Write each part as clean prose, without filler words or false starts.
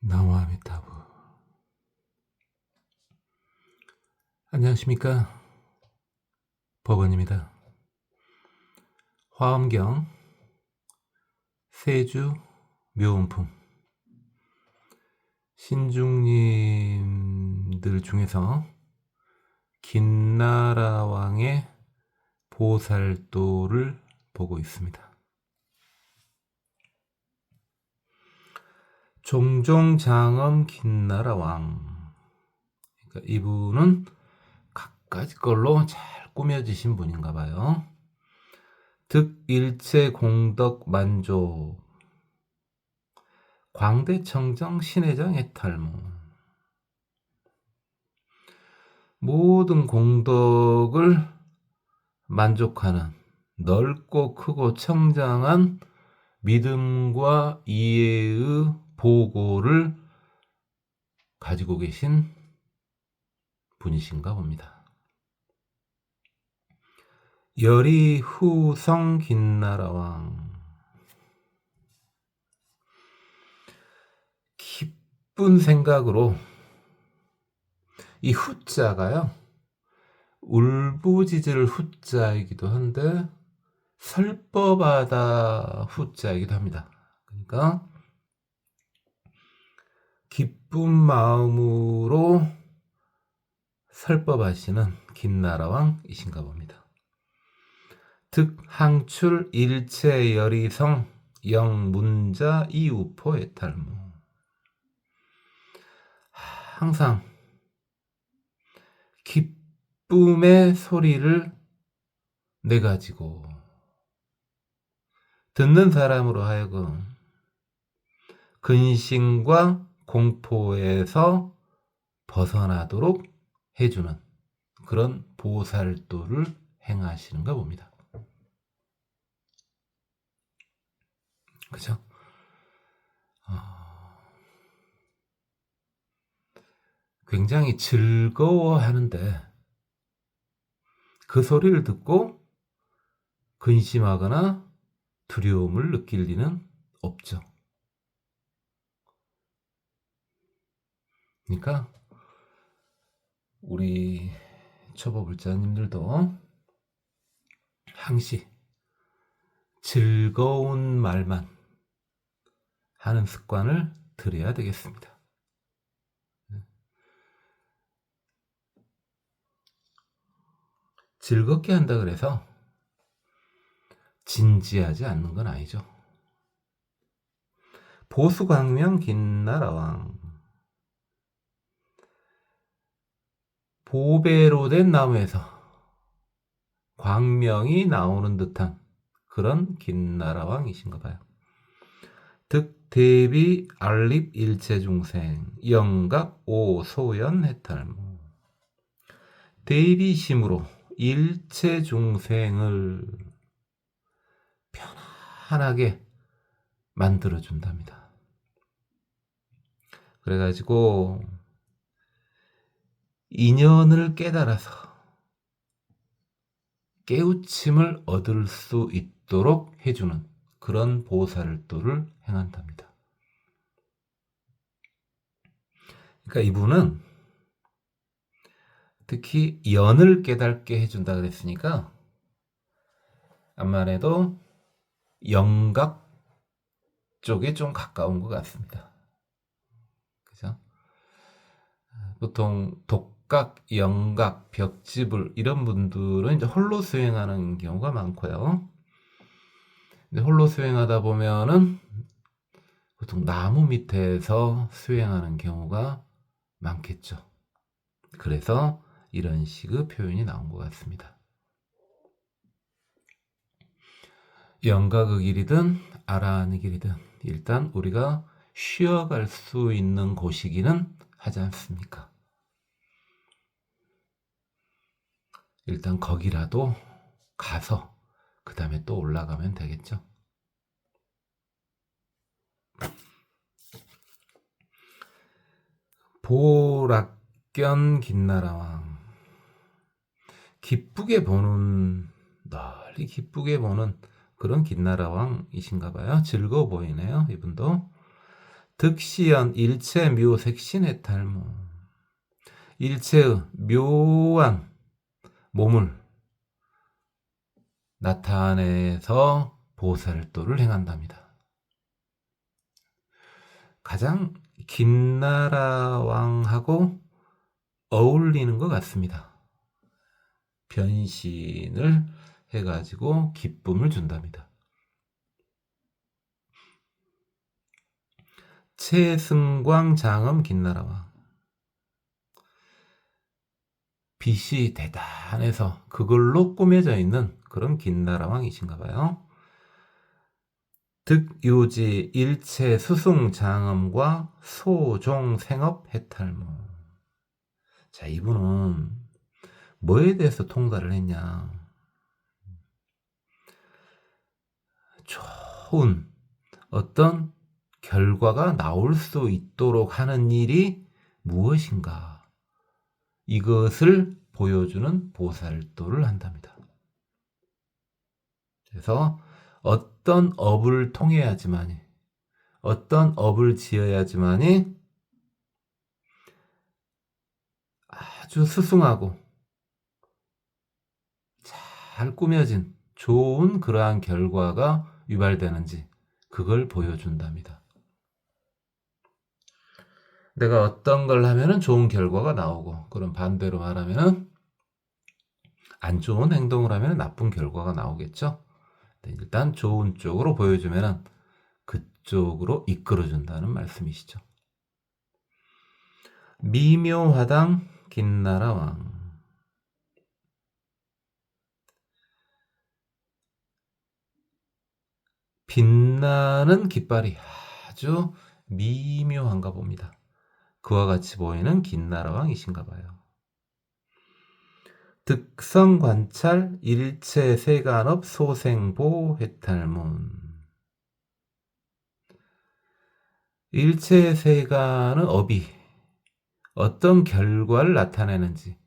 나무아미타부. 안녕하십니까, 법원입니다. 화엄경 세주 묘운품 신중님들 중에서 긴나라왕의 보살도를 보고 있습니다. 종종장엄 긴나라왕. 그러니까 이분은 갖가지 걸로 잘 꾸며지신 분인가 봐요. 득일체 공덕 만족 광대청정 신회장 해탈무. 모든 공덕을 만족하는 넓고 크고 청정한 믿음과 이해의 보고를 가지고 계신 분이신가 봅니다. 열이 후성 긴나라왕. 기쁜 생각으로, 이 후자가요, 울부짖을 후자이기도 한데 설법하다 후자이기도 합니다. 그러니까 기쁜 마음으로 설법하시는 긴나라왕이신가 봅니다. 득항출 일체 열이성 영문자 이우포 해탈무. 항상 기쁨의 소리를 내가지고 듣는 사람으로 하여금 근심과 공포에서 벗어나도록 해주는 그런 보살도를 행하시는가 봅니다. 그죠? 굉장히 즐거워하는데 그 소리를 듣고 근심하거나 두려움을 느낄 리는 없죠. 그러니까 우리 초보불자님들도 항시 즐거운 말만 하는 습관을 들여야 되겠습니다. 즐겁게 한다 그래서 진지하지 않는 건 아니죠. 보수광명 긴나라왕. 보배로 된 나무에서 광명이 나오는 듯한 그런 긴나라왕이신가 봐요. 득대비 알립 일체중생 영각 오소연 해탈무. 대비심으로 일체중생을 편안하게 만들어준답니다. 그래가지고 인연을 깨달아서 깨우침을 얻을 수 있도록 해주는 그런 보살도를 행한답니다. 그러니까 이분은 특히 연을 깨닫게 해준다 그랬으니까 암만해도 영각 쪽에 좀 가까운 것 같습니다. 그죠? 보통 독각, 영각, 벽지불 이런 분들은 이제 홀로 수행하는 경우가 많고요. 근데 홀로 수행하다 보면은 보통 나무 밑에서 수행하는 경우가 많겠죠. 그래서 이런 식의 표현이 나온 것 같습니다. 영각의 길이든 아라한의 길이든 일단 우리가 쉬어갈 수 있는 곳이기는 하지 않습니까? 일단 거기라도 가서 그 다음에 또 올라가면 되겠죠. 보락견 긴나라왕. 기쁘게 보는, 널리 기쁘게 보는 그런 긴나라왕이신가 봐요. 즐거워 보이네요, 이분도. 득시연 일체 묘색신해탈모. 일체의 묘한 몸을 나타내서 보살도를 행한답니다. 가장 김나라 왕하고 어울리는 것 같습니다. 변신을 해가지고 기쁨을 준답니다. 최승광 장엄 김나라왕. 빛이 대단해서 그걸로 꾸며져 있는 그런 김나라왕이신가 봐요. 득요지 일체 수승 장엄과 소종 생업 해탈모. 자, 이분은 뭐에 대해서 통달을 했냐? 좋은 어떤 결과가 나올 수 있도록 하는 일이 무엇인가? 이것을 보여주는 보살도를 한답니다. 그래서 어떤 업을 통해야지만이, 어떤 업을 지어야지만이 아주 스승하고 잘 꾸며진 좋은 그러한 결과가 유발되는지 그걸 보여준답니다. 내가 어떤 걸 하면은 좋은 결과가 나오고, 그럼 반대로 말하면은 안 좋은 행동을 하면 나쁜 결과가 나오겠죠. 일단 좋은 쪽으로 보여주면은 그쪽으로 이끌어준다는 말씀이시죠. 미묘화당 김나라왕. 빛나는 깃발이 아주 미묘한가 봅니다. 그와 같이 보이는 김나라왕이신가 봐요. 득성관찰 일체세간업 소생보 해탈문. 일체세간의 업이 어떤 결과를 나타내는지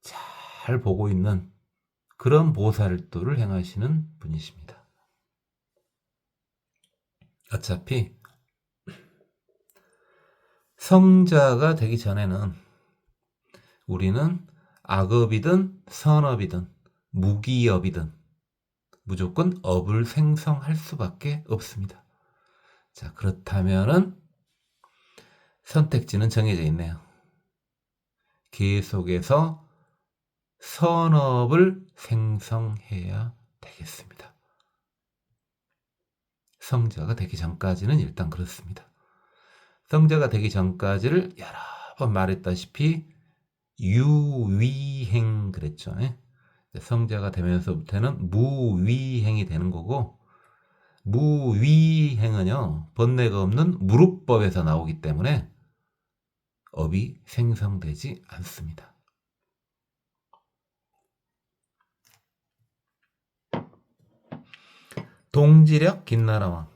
잘 보고 있는 그런 보살도를 행하시는 분이십니다. 어차피 성자가 되기 전에는 우리는 악업이든 선업이든 무기업이든 무조건 업을 생성할 수밖에 없습니다. 자, 그렇다면은 선택지는 정해져 있네요. 계속해서 선업을 생성해야 되겠습니다. 성자가 되기 전까지는 일단 그렇습니다. 성자가 되기 전까지를 여러 번 말했다시피 유위행 그랬죠. 성자가 되면서부터는 무위행이 되는 거고, 무위행은요 번뇌가 없는 무릇법에서 나오기 때문에 업이 생성되지 않습니다. 동지력 김나라왕.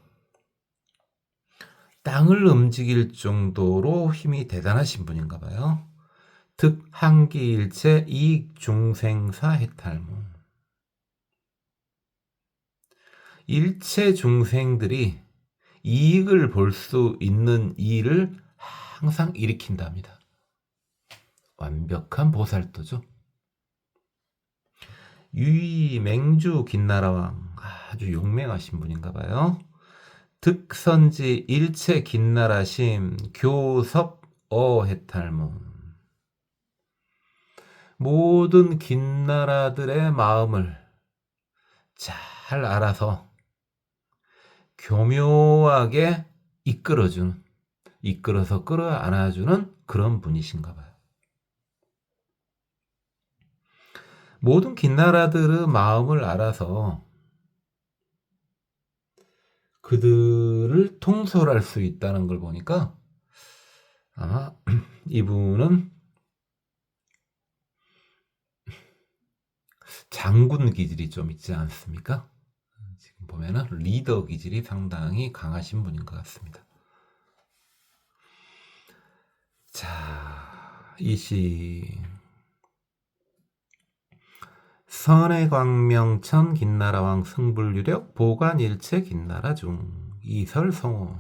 땅을 움직일 정도로 힘이 대단하신 분인가 봐요. 득한기일체 이익중생사 해탈무. 일체 중생들이 이익을 볼 수 있는 일을 항상 일으킨답니다. 완벽한 보살도죠. 유의맹주 김나라왕. 아주 용맹하신 분인가 봐요. 득선지 일체 김나라심 교섭어 해탈무. 모든 김나라들의 마음을 잘 알아서 교묘하게 이끌어주는, 이끌어서 끌어안아주는 그런 분이신가 봐요. 모든 김나라들의 마음을 알아서 그들을 통솔할 수 있다는 걸 보니까 아마 이분은 장군 기질이 좀 있지 않습니까? 지금 보면은 리더 기질이 상당히 강하신 분인 것 같습니다. 자, 이시 선해광명천 김나라왕 승불유력 보관일체 김나라 중 이설성호.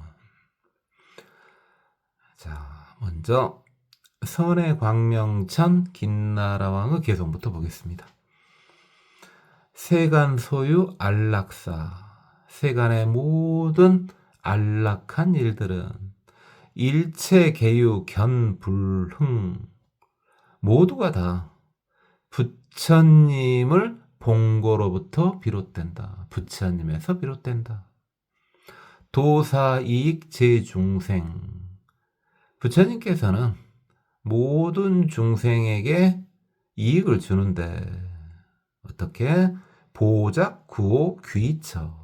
자, 먼저 선의 광명천 김나라왕의 개성부터 보겠습니다. 세간 소유 안락사. 세간의 모든 안락한 일들은 일체 개유 견불흥 모두가 다 부처님을 본고로부터 비롯된다. 부처님에서 비롯된다. 도사이익 제중생. 부처님께서는 모든 중생에게 이익을 주는데 어떻게? 보작, 구호, 귀처.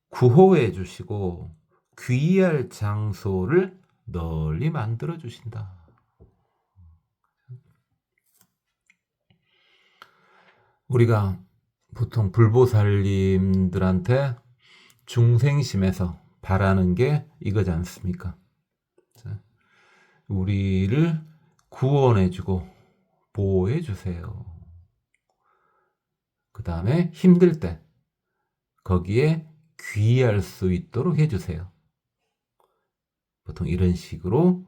구호해 주시고 귀할 장소를 널리 만들어 주신다. 우리가 보통 불보살님들한테 중생심에서 바라는 게 이거지 않습니까? 우리를 구원해주고 보호해주세요. 그 다음에 힘들 때 거기에 귀할 수 있도록 해주세요. 보통 이런 식으로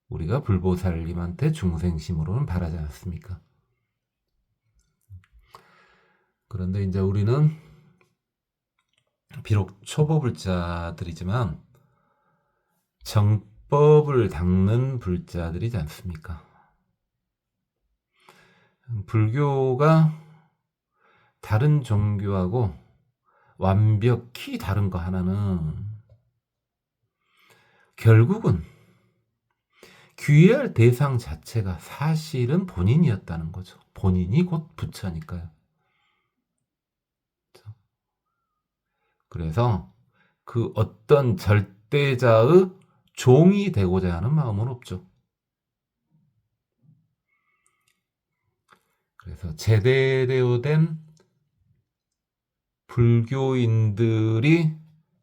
우리가 불보살님한테 중생심으로는 바라지 않습니까? 그런데 이제 우리는 비록 초보불자들이지만 정법을 닦는 불자들이지 않습니까? 불교가 다른 종교하고 완벽히 다른 거 하나는 결국은 귀할 대상 자체가 사실은 본인이었다는 거죠. 본인이 곧 부처니까요. 그래서 그 어떤 절대자의 종이 되고자 하는 마음은 없죠. 그래서 제대로 된 불교인들이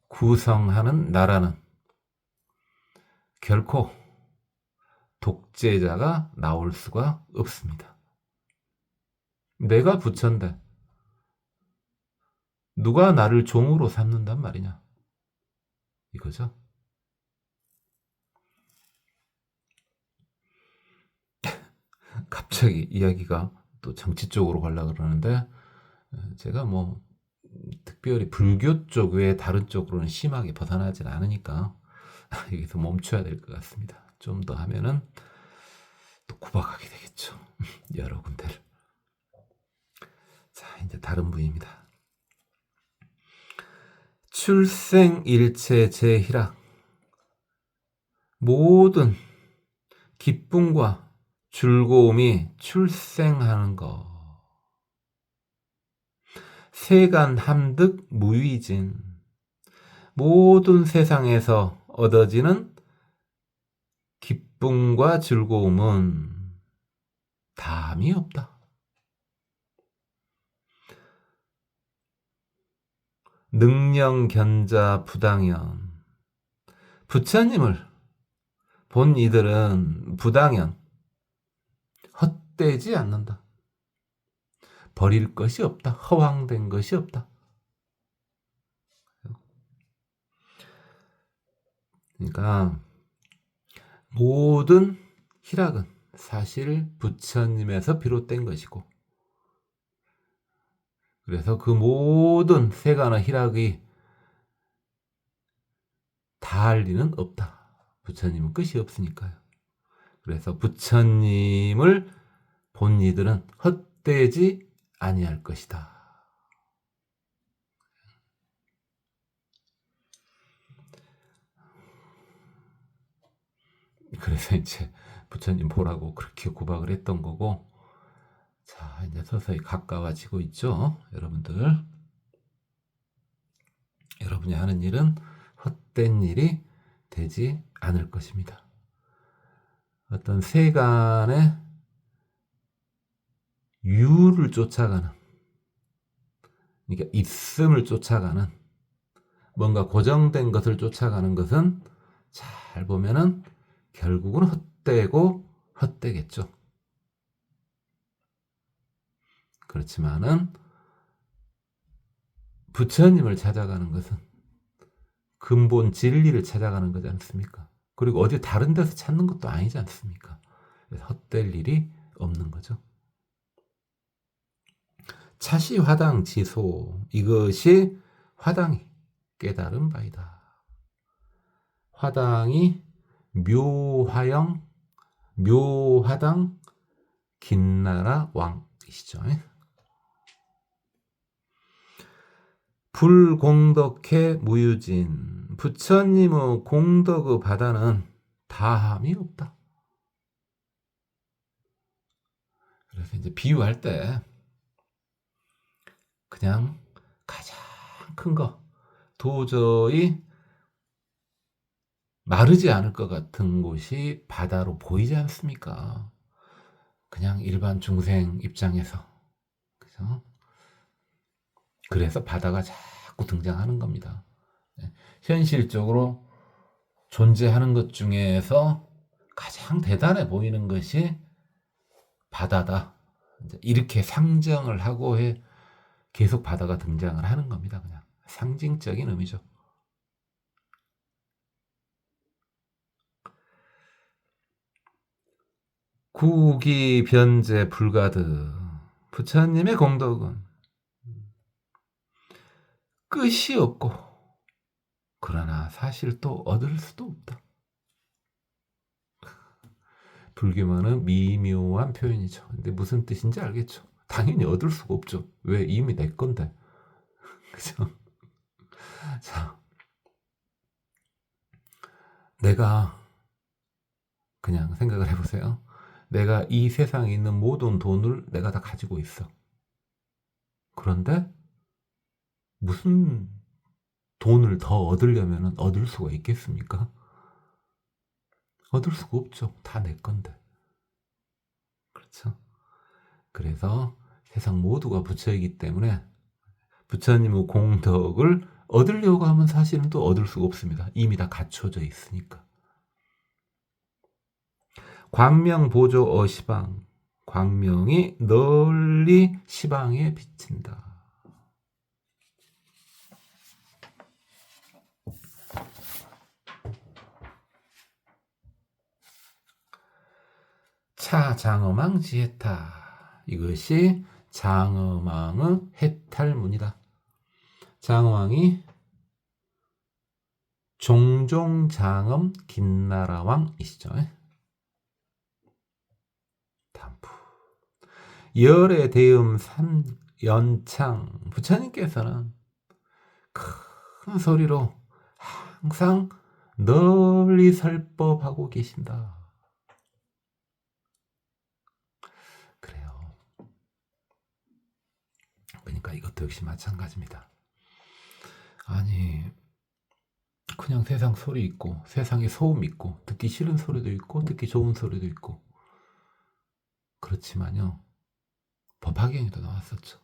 구성하는 나라는 결코 독재자가 나올 수가 없습니다. 내가 부처인데 누가 나를 종으로 삼는단 말이냐? 이거죠. 갑자기 이야기가 또 정치 쪽으로 가려고 그러는데 제가 뭐 특별히 불교 쪽 외에 다른 쪽으로는 심하게 벗어나질 않으니까 여기서 멈춰야 될 것 같습니다. 좀 더 하면은 또 구박하게 되겠죠. 여러 군데를. 자, 이제 다른 부위입니다. 출생일체 제희락. 모든 기쁨과 즐거움이 출생하는 것. 세간 함득 무위진. 모든 세상에서 얻어지는 기쁨과 즐거움은 담이 없다. 능령 견자 부당연. 부처님을 본 이들은 부당연, 헛되지 않는다. 버릴 것이 없다. 허황된 것이 없다. 그러니까 모든 희락은 사실 부처님에서 비롯된 것이고, 그래서 그 모든 세간의 희락이 다할 리는 없다. 부처님은 끝이 없으니까요. 그래서 부처님을 본 이들은 헛되지 아니할 것이다. 그래서 이제 부처님 보라고 그렇게 구박을 했던 거고, 자, 이제 서서히 가까워지고 있죠. 여러분들. 여러분이 하는 일은 헛된 일이 되지 않을 것입니다. 어떤 세간의 유를 쫓아가는, 그러니까 있음을 쫓아가는, 뭔가 고정된 것을 쫓아가는 것은 잘 보면은 결국은 헛되고 헛되겠죠. 그렇지만은 부처님을 찾아가는 것은 근본 진리를 찾아가는 거지 않습니까? 그리고 어디 다른 데서 찾는 것도 아니지 않습니까? 그래서 헛될 일이 없는 거죠. 차시화당지소, 이것이 화당이 깨달은 바이다. 화당이 묘화영, 묘화당 긴나라 왕이시죠. 불공덕해 무유진, 부처님의 공덕의 바다는 다함이 없다. 그래서 이제 비유할 때 그냥 가장 큰 거, 도저히 마르지 않을 것 같은 곳이 바다로 보이지 않습니까? 그냥 일반 중생 입장에서. 그죠? 그래서 바다가 자꾸 등장하는 겁니다. 현실적으로 존재하는 것 중에서 가장 대단해 보이는 것이 바다다. 이렇게 상정을 하고 계속 바다가 등장을 하는 겁니다. 그냥 상징적인 의미죠. 구기 변제 불가득, 부처님의 공덕은 끝이 없고 그러나 사실 또 얻을 수도 없다. 불교만은 미묘한 표현이죠. 근데 무슨 뜻인지 알겠죠? 당연히 얻을 수가 없죠. 왜? 이미 내 건데. 그죠? 자, 내가 그냥 생각을 해보세요. 내가 이 세상에 있는 모든 돈을 내가 다 가지고 있어. 그런데 무슨 돈을 더 얻으려면 얻을 수가 있겠습니까? 얻을 수가 없죠. 다 내 건데. 그렇죠? 그래서 세상 모두가 부처이기 때문에 부처님의 공덕을 얻으려고 하면 사실은 또 얻을 수가 없습니다. 이미 다 갖춰져 있으니까. 광명 보조 어시방, 광명이 널리 시방에 비친다. 차 장엄왕 지혜타, 이것이 장엄왕의 해탈문이다. 장엄왕이 종종장엄 긴나라왕이시죠. 담부 열의 대음 삼연창, 부처님께서는 큰 소리로 항상 널리 설법하고 계신다. 그래요. 그러니까 이것도 역시 마찬가지입니다. 아니, 그냥 세상 소리 있고 세상에 소음 있고 듣기 싫은 소리도 있고 듣기 좋은 소리도 있고, 그렇지만요, 법화경에도 나왔었죠.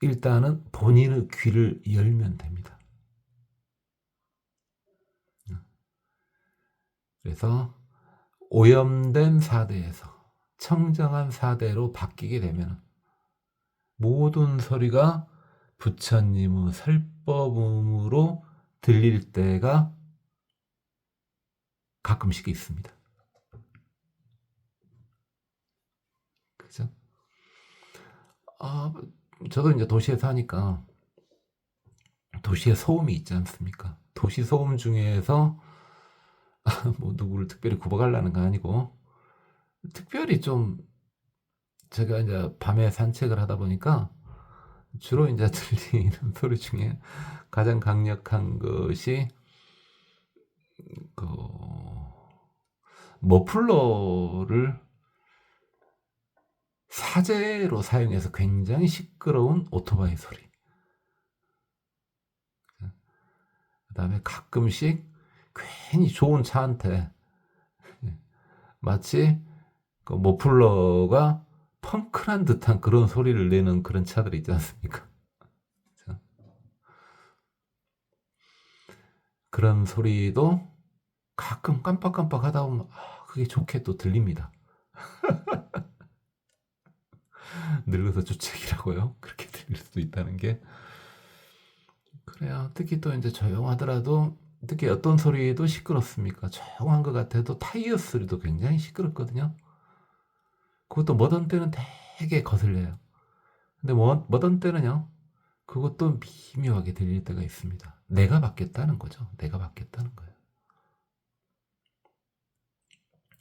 일단은 본인의 귀를 열면 됩니다. 그래서 오염된 사대에서 청정한 사대로 바뀌게 되면 모든 소리가 부처님의 설법음으로 들릴 때가 가끔씩 있습니다. 그죠? 저도 이제 도시에 사니까 도시에 소음이 있지 않습니까? 도시 소음 중에서 뭐 누구를 특별히 구박하려는 건 아니고, 특별히 좀 제가 이제 밤에 산책을 하다 보니까 주로 이제 들리는 소리 중에 가장 강력한 것이 그 머플러를 사제로 사용해서 굉장히 시끄러운 오토바이 소리. 그다음에 가끔씩 괜히 좋은 차한테 마치 그 머플러가 펑크란 듯한 그런 소리를 내는 그런 차들이 있지 않습니까? 그런 소리도 가끔 깜빡깜빡 하다 보면 그게 좋게 또 들립니다. 늙어서 주책이라고요? 그렇게 들릴 수도 있다는 게. 그래요. 특히 또 이제 조용하더라도 특히 어떤 소리도 시끄럽습니까? 조용한 것 같아도 타이어 소리도 굉장히 시끄럽거든요. 그것도 머던 때는 되게 거슬려요. 근데 머던 때는요. 그것도 미묘하게 들릴 때가 있습니다. 내가 받겠다는 거죠. 내가 받겠다는 거예요.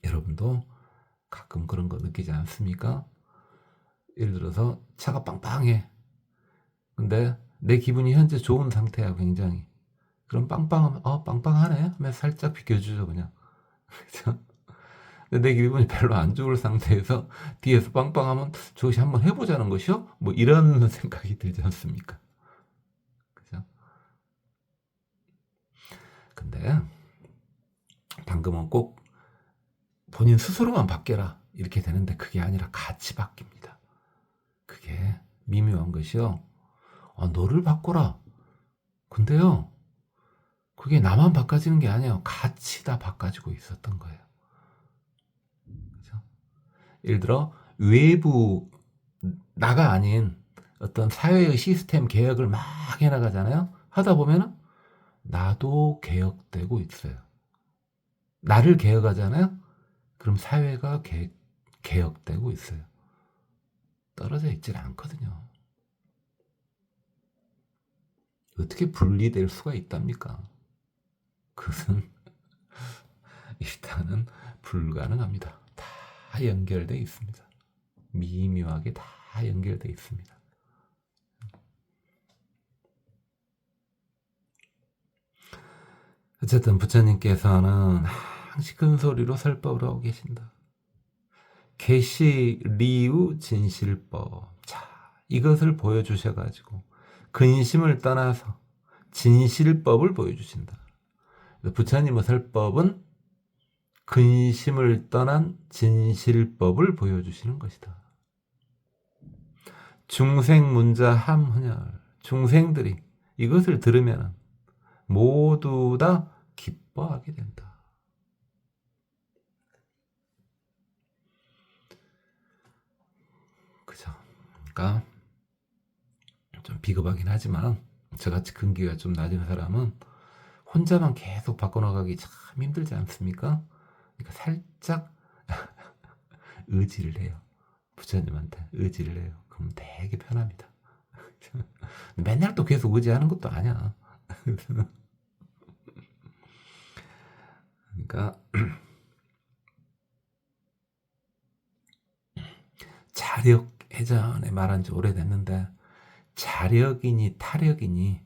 여러분도 가끔 그런 거 느끼지 않습니까? 예를 들어서 차가 빵빵해. 근데 내 기분이 현재 좋은 상태야, 굉장히. 그럼 빵빵하면, 빵빵하네? 하면 살짝 비켜주죠, 그냥. 그죠? 근데 내 기분이 별로 안 좋을 상태에서 뒤에서 빵빵하면 저것이 한번 해보자는 것이요? 뭐 이런 생각이 들지 않습니까? 그죠? 근데 방금은 꼭 본인 스스로만 바뀌라 이렇게 되는데 그게 아니라 같이 바뀝니다. 그게 미묘한 것이요. 너를 바꿔라. 근데요, 그게 나만 바꿔지는 게 아니에요. 같이 다 바꿔지고 있었던 거예요. 그죠? 예를 들어 외부 나가 아닌 어떤 사회의 시스템 개혁을 막 해나가잖아요. 하다 보면은 나도 개혁되고 있어요. 나를 개혁하잖아요. 그럼 사회가 개혁되고 있어요. 떨어져 있질 않거든요. 어떻게 분리될 수가 있답니까? 그것은 일단은 불가능합니다. 다 연결되어 있습니다. 미묘하게 다 연결되어 있습니다. 어쨌든 부처님께서는 항시 큰 소리로 설법을 하고 계신다. 계시리우 진실법. 자, 이것을 보여주셔가지고 근심을 떠나서 진실법을 보여주신다. 부처님의 설법은 근심을 떠난 진실법을 보여주시는 것이다. 중생문자 함훈열. 중생들이 이것을 들으면 모두 다 기뻐하게 된다. 그죠? 그러니까 좀 비겁하긴 하지만 저같이 근기가 좀 낮은 사람은 혼자만 계속 바꿔나가기 참 힘들지 않습니까? 그러니까 살짝 의지를 해요. 부처님한테 의지를 해요. 그럼 되게 편합니다. 맨날 또 계속 의지하는 것도 아니야. 그러니까 자력 예전에 말한 지 오래됐는데 자력이니 타력이니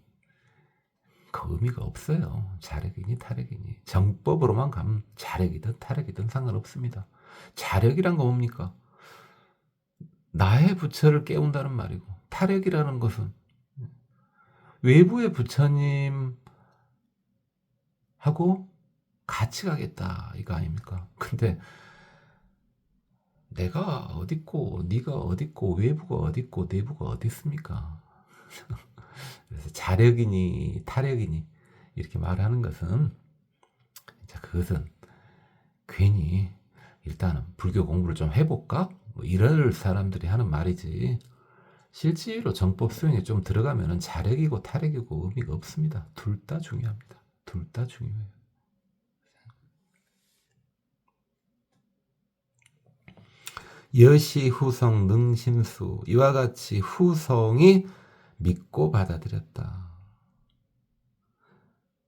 그 의미가 없어요. 자력이니 타력이니 정법으로만 가면 자력이든 타력이든 상관없습니다. 자력이란 거 뭡니까? 나의 부처를 깨운다는 말이고 타력이라는 것은 외부의 부처님하고 같이 가겠다 이거 아닙니까? 근데 내가 어딨고 네가 어딨고 외부가 어딨고 내부가 어디 있습니까? 그래서 자력이니 타력이니 이렇게 말하는 것은 그것은 괜히 일단은 불교 공부를 좀 해볼까? 뭐 이럴 사람들이 하는 말이지 실제로 정법 수행에 좀 들어가면은 자력이고 타력이고 의미가 없습니다. 둘 다 중요합니다. 둘 다 중요해요. 여시 후성 능심수 이와 같이 후성이 믿고 받아들였다.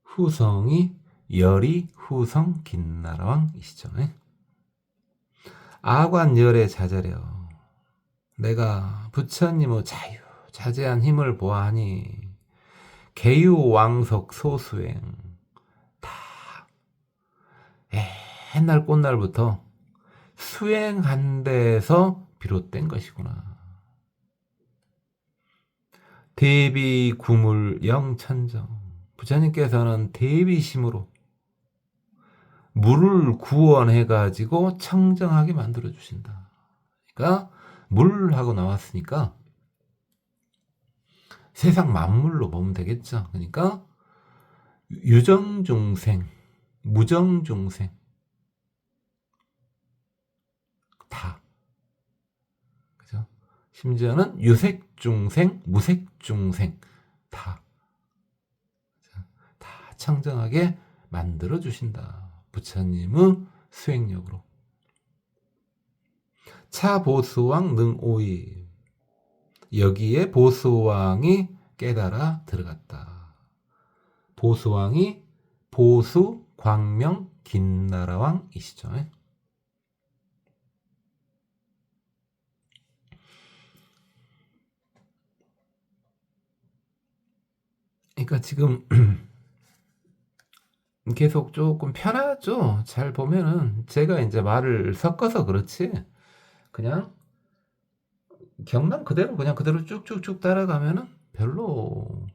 후성이 열이 후성 긴나라왕이시죠. 아관열에 자자려 내가 부처님의 자유자재한 힘을 보아하니 개유왕석 소수행 다 옛날 꽃날부터 수행한 데서 비롯된 것이구나. 대비 구물 영천정 부처님께서는 대비심으로 물을 구원해가지고 청정하게 만들어주신다. 그러니까 물하고 나왔으니까 세상 만물로 보면 되겠죠. 그러니까 유정중생, 무정중생 다 그죠? 심지어는 유색중생, 무색중생 다 창정하게 만들어 주신다. 부처님의 수행력으로. 차 보수왕 능오이. 여기에 보수왕이 깨달아 들어갔다. 보수왕이 보수 광명 긴나라왕이시죠. 그러니까 지금 계속 조금 편하죠. 잘 보면은 제가 이제 말을 섞어서 그렇지 그냥 경남 그대로 그냥 그대로 쭉쭉쭉 따라가면은 별로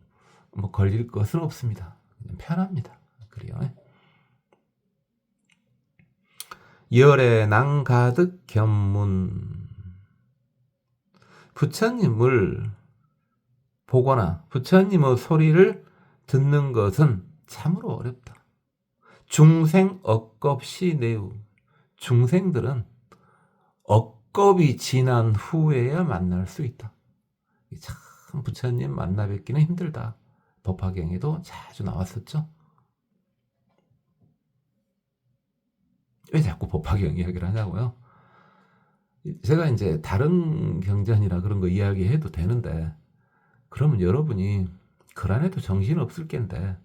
뭐 걸릴 것은 없습니다. 그냥 편합니다. 그래요. 열에 낭 가득 견문. 부처님을 보거나 부처님의 소리를 듣는 것은 참으로 어렵다. 중생 억겁시 내우. 중생들은 억겁이 지난 후에야 만날 수 있다. 참 부처님 만나 뵙기는 힘들다. 법화경에도 자주 나왔었죠. 왜 자꾸 법화경 이야기를 하냐고요? 제가 이제 다른 경전이나 그런 거 이야기해도 되는데 그러면 여러분이 그 안에도 정신 없을 겐데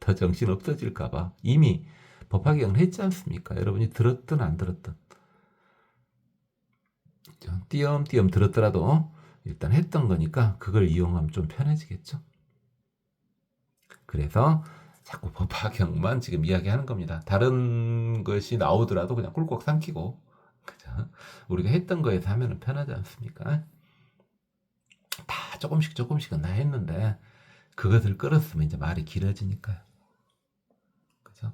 더 정신 없어질까봐 이미 법화경을 했지 않습니까? 여러분이 들었든 안 들었든 띄엄띄엄 들었더라도 일단 했던 거니까 그걸 이용하면 좀 편해지겠죠. 그래서 자꾸 법화경만 지금 이야기하는 겁니다. 다른 것이 나오더라도 그냥 꿀꺽 삼키고 그죠? 우리가 했던 거에서 하면 편하지 않습니까? 다 조금씩은 다 했는데 그것을 끌었으면 이제 말이 길어지니까요. 그죠?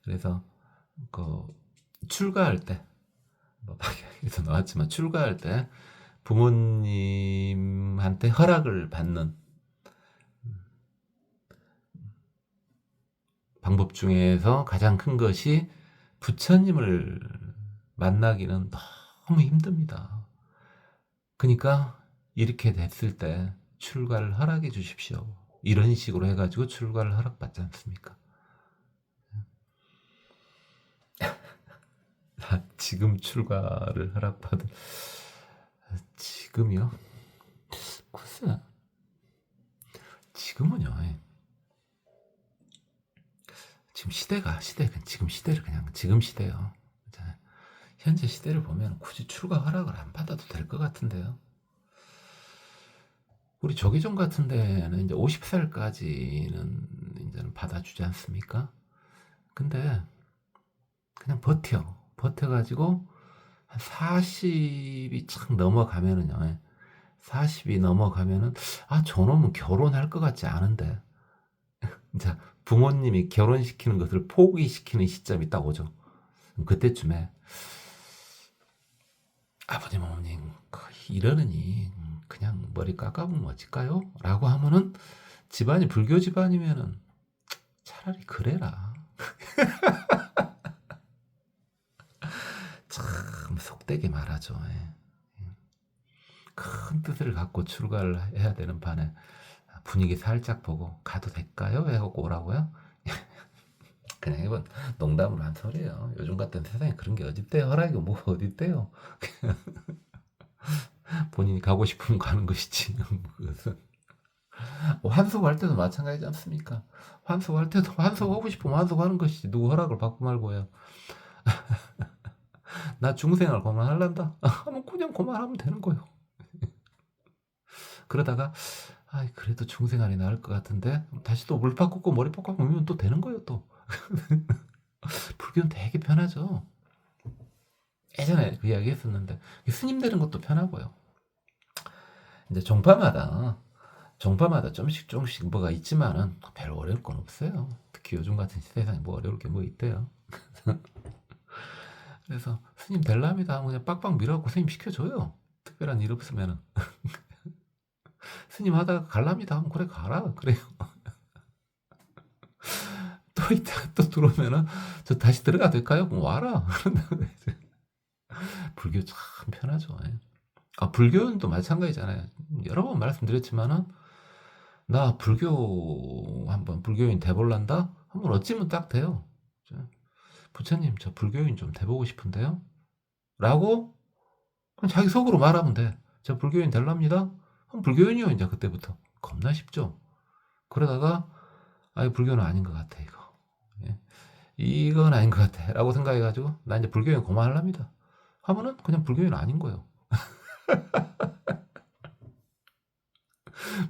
그래서 그 출가할 때 뭐 방향에서 나왔지만 출가할 때 부모님한테 허락을 받는 방법 중에서 가장 큰 것이 부처님을 만나기는 너무 힘듭니다. 그러니까 이렇게 됐을 때 출가를 허락해 주십시오. 이런 식으로 해가지고 출가를 허락받지 않습니까? 지금 출가를 허락받은 지금이요? 글쎄 지금은요. 지금 시대가 지금 시대를 그냥 지금 시대요. 현재 시대를 보면 굳이 출가 허락을 안 받아도 될 것 같은데요. 우리 조계종 같은 데는 이제 50살까지는 이제는 받아주지 않습니까? 근데 그냥 버텨가지고 한 40이 착 넘어가면은요. 40이 넘어가면은 저놈은 결혼할 것 같지 않은데 자 부모님이 결혼시키는 것을 포기시키는 시점이 딱 오죠. 그때쯤에 아버님 어머님 이러느니 그냥 머리 깎아보면 어쩔까요? 라고 하면은 집안이 불교 집안이면은 차라리 그래라. 참 속되게 말하죠. 큰 뜻을 갖고 출가를 해야 되는 판에 분위기 살짝 보고 가도 될까요? 해갖고 오라고요? 그냥 이건 농담으로 한 소리예요. 요즘 같은 세상에 그런 게 어딨대요. 허락이 뭐가 어딨대요. 본인이 가고 싶으면 가는 것이지. 그것은 환속할 때도 마찬가지지 않습니까? 환속할 때도 환속하고 싶으면 환속하는 것이지. 누구 허락을 받고 말고요. 나 중생을 그만할란다. 하면 그냥 그만하면 되는 거예요. 그러다가 그래도 중생활이 나을 것 같은데 다시 또 물 바꾸고 머리 바꾸면 또 되는 거예요. 또 불교는 되게 편하죠. 예전에 그 이야기 했었는데 스님 되는 것도 편하고요. 이제 종파마다 조금씩 뭐가 있지만은 별 어려울 건 없어요. 특히 요즘 같은 세상에 뭐 어려울 게 뭐 있대요. 그래서 스님 될랍니다 하면 그냥 빡빡 밀어갖고 스님 시켜줘요. 특별한 일 없으면은. 스님 하다가 갈랍니다 하면 그래 가라 그래요. 또 이따가 또 들어오면은 저 다시 들어가도 될까요? 그럼 와라. 불교 참 편하죠. 불교는 또 마찬가지잖아요. 여러 번 말씀드렸지만은 나 불교인 돼볼란다? 한번 어찌면 딱 돼요. 부처님, 저 불교인 좀 돼보고 싶은데요? 라고 그냥 자기 속으로 말하면 돼. 저 불교인 될랍니다? 그럼 불교인이요, 이제 그때부터. 겁나 쉽죠? 그러다가, 불교는 아닌 것 같아, 이거. 예. 이건 아닌 것 같아. 라고 생각해가지고, 나 이제 불교인 그만하랍니다. 하면은 그냥 불교인 아닌 거예요.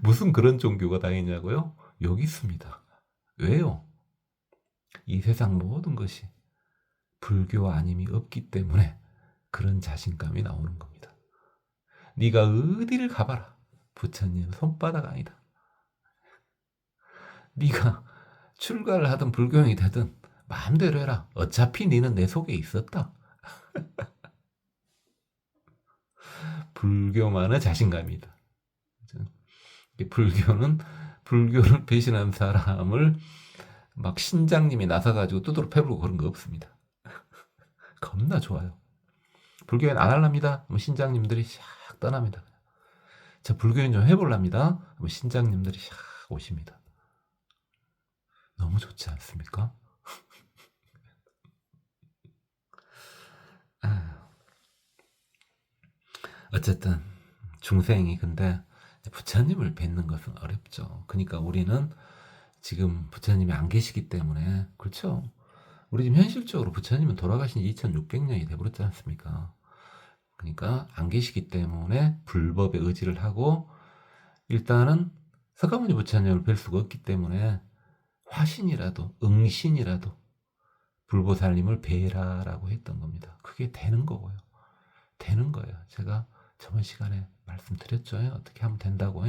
무슨 그런 종교가 다 있냐고요? 여기 있습니다. 왜요? 이 세상 모든 것이 불교 아님이 없기 때문에 그런 자신감이 나오는 겁니다. 네가 어디를 가봐라. 부처님 손바닥 아니다. 네가 출가를 하든 불교인이 되든 마음대로 해라. 어차피 네는 내 속에 있었다. 불교만의 자신감이다. 불교를 배신한 사람을 막 신장님이 나서가지고 두드러 패부고 그런 거 없습니다. 겁나 좋아요. 불교인 안 할랍니다. 신장님들이 샥 떠납니다. 저 불교인 좀 해볼랍니다. 신장님들이 샥 오십니다. 너무 좋지 않습니까? 어쨌든 중생이 근데 부처님을 뵙는 것은 어렵죠. 그러니까 우리는 지금 부처님이 안 계시기 때문에 그렇죠. 우리 지금 현실적으로 부처님은 돌아가신 2600년이 돼버렸지 않습니까? 그러니까 안 계시기 때문에 불법에 의지를 하고 일단은 석가모니 부처님을 뵐 수가 없기 때문에 화신이라도 응신이라도 불보살님을 뵈라라고 했던 겁니다. 그게 되는 거고요. 되는 거예요. 제가 저번 시간에 말씀드렸죠. 어떻게 하면 된다고.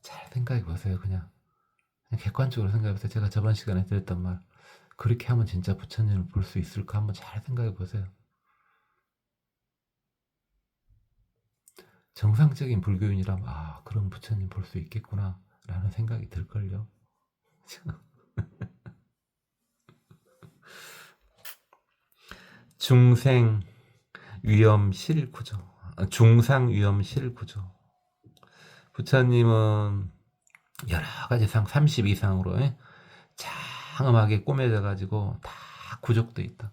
잘 생각해 보세요. 그냥 객관적으로 생각해 보세요. 제가 저번 시간에 드렸던 말 그렇게 하면 진짜 부처님을 볼 수 있을까 한번 잘 생각해 보세요. 정상적인 불교인이라면 그럼 부처님 볼 수 있겠구나 라는 생각이 들걸요. 중생 위험 실구조, 중상 위험 실구조. 부처님은 여러 가지 상 30 이상으로 장엄하게 꾸며져 가지고 다 구족돼 있다.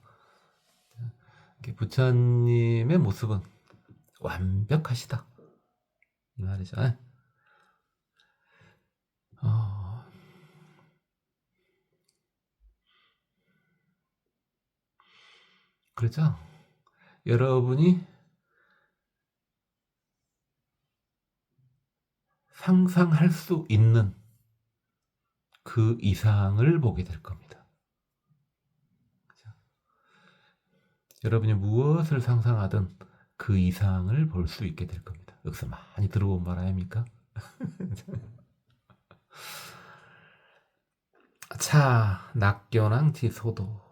부처님의 모습은 완벽하시다 이 말이죠. 그렇죠. 여러분이 상상할 수 있는 그 이상을 보게 될 겁니다. 그렇죠? 여러분이 무엇을 상상하든 그 이상을 볼 수 있게 될 겁니다. 여기서 많이 들어본 말 아닙니까? 자, 낙견왕 지소도.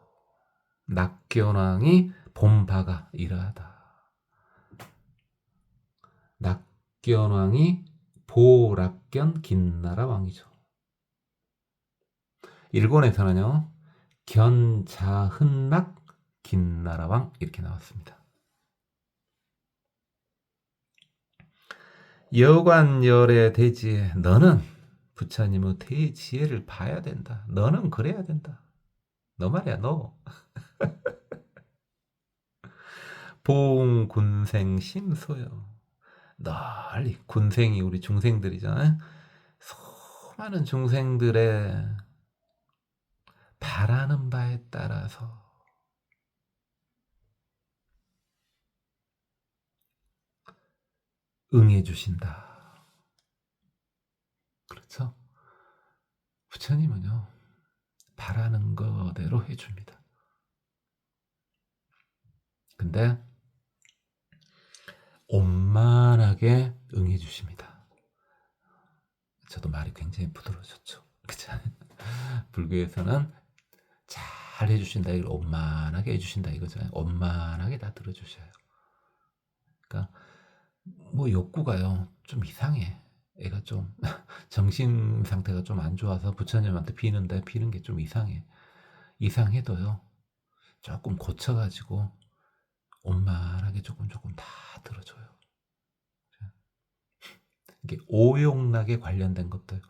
낙견왕이 본바가 이러하다. 낙견왕이 보락견 긴나라 왕이죠. 일본에서는요, 견자흔낙 긴나라 왕 이렇게 나왔습니다. 여관열의 대지에 너는 부처님의 대지혜를 봐야 된다. 너는 그래야 된다. 너 말이야, 너. 봉군생 심소요. 널리 군생이 우리 중생들이잖아요. 수많은 중생들의 바라는 바에 따라서 응해 주신다. 그렇죠? 부처님은요, 바라는 거대로 해줍니다. 근데 원만하게 응해 주십니다. 저도 말이 굉장히 부드러워졌죠. 그렇죠? 불교에서는 잘 해주신다, 이걸 원만하게 해주신다 이거잖아요. 원만하게 다 들어주셔요. 그러니까 뭐 욕구가요 좀 이상해. 애가 좀 정신 상태가 좀 안 좋아서 부처님한테 비는데 비는 게 좀 이상해. 이상해도요 조금 고쳐가지고 원만하게 조금 다 들어줘요. 오용락에 관련된 것들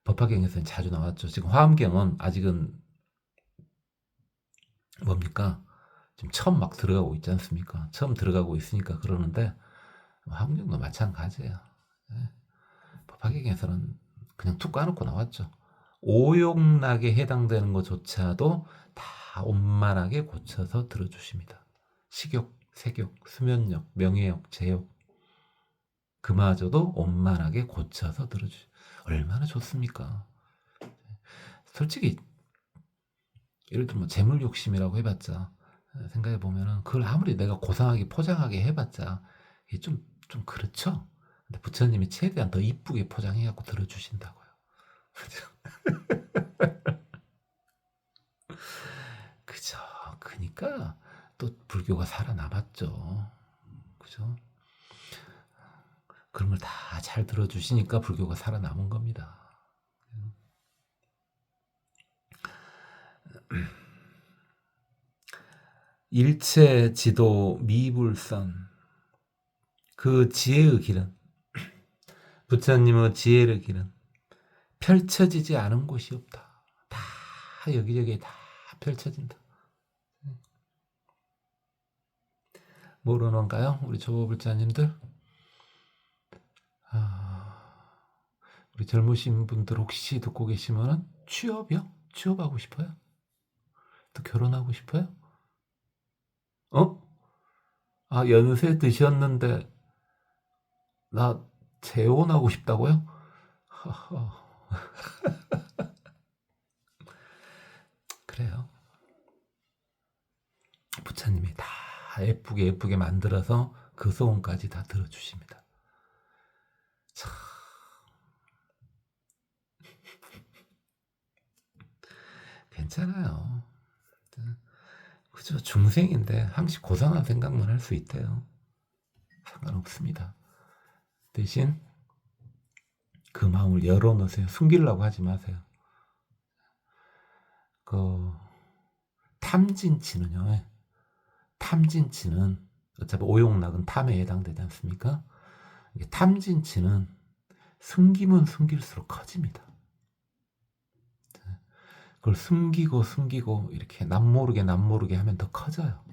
법화경에서는 자주 나왔죠. 지금 화엄경은 아직은 뭡니까? 지금 처음 막 들어가고 있지 않습니까? 처음 들어가고 있으니까 그러는데 화엄경도 마찬가지예요. 예. 법화경에서는 그냥 툭 까놓고 나왔죠. 오용락에 해당되는 것조차도 다 원만하게 고쳐서 들어주십니다. 식욕, 색욕, 수면욕, 명예욕, 제욕 그마저도 원만하게 고쳐서 들어주시. 얼마나 좋습니까? 솔직히 예를 들면 뭐 재물 욕심이라고 해봤자 생각해 보면은 그걸 아무리 내가 고상하게 포장하게 해봤자 이게 좀 그렇죠. 근데 부처님이 최대한 더 이쁘게 포장해갖고 들어주신다고요. 그죠? 그죠. 그니까 또 불교가 살아남았죠. 그죠? 그런 걸 다 잘 들어주시니까 불교가 살아남은 겁니다. 일체 지도 미불선 그 지혜의 길은 부처님의 지혜의 길은 펼쳐지지 않은 곳이 없다. 다 여기저기에 다 펼쳐진다. 모르는가요? 우리 조보불자님들? 우리 젊으신 분들 혹시 듣고 계시면은 취업이요? 취업하고 싶어요? 또 결혼하고 싶어요? 연세 드셨는데 나 재혼하고 싶다고요? 그래요. 부처님이 다 예쁘게 만들어서 그 소원까지 다 들어주십니다. 참. 괜찮아요. 그죠? 중생인데 항시 고상한 생각만 할 수 있대요. 상관없습니다. 대신 그 마음을 열어놓으세요. 숨기려고 하지 마세요. 그 탐진치는요. 탐진치는 어차피 오용락은 탐에 해당되지 않습니까? 탐진치는 숨기면 숨길수록 커집니다. 그걸 숨기고 이렇게 남모르게 하면 더 커져요.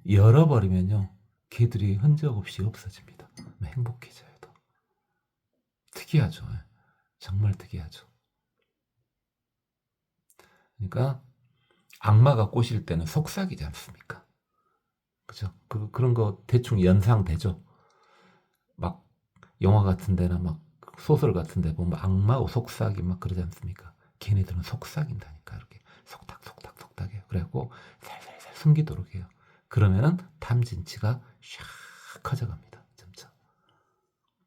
열어버리면요. 걔들이 흔적 없이 없어집니다. 행복해져요. 더. 특이하죠. 정말 특이하죠. 그러니까 악마가 꼬실 때는 속삭이지 않습니까? 그죠? 그런 거 대충 연상되죠. 막 영화 같은 데나 막 소설 같은 데 보면 악마하고 속삭이 막 그러지 않습니까? 걔네들은 속삭인다니까. 이렇게 속닥 해요. 그래갖고 살살살 숨기도록 해요. 그러면은 탐진치가 샥 커져갑니다. 점차.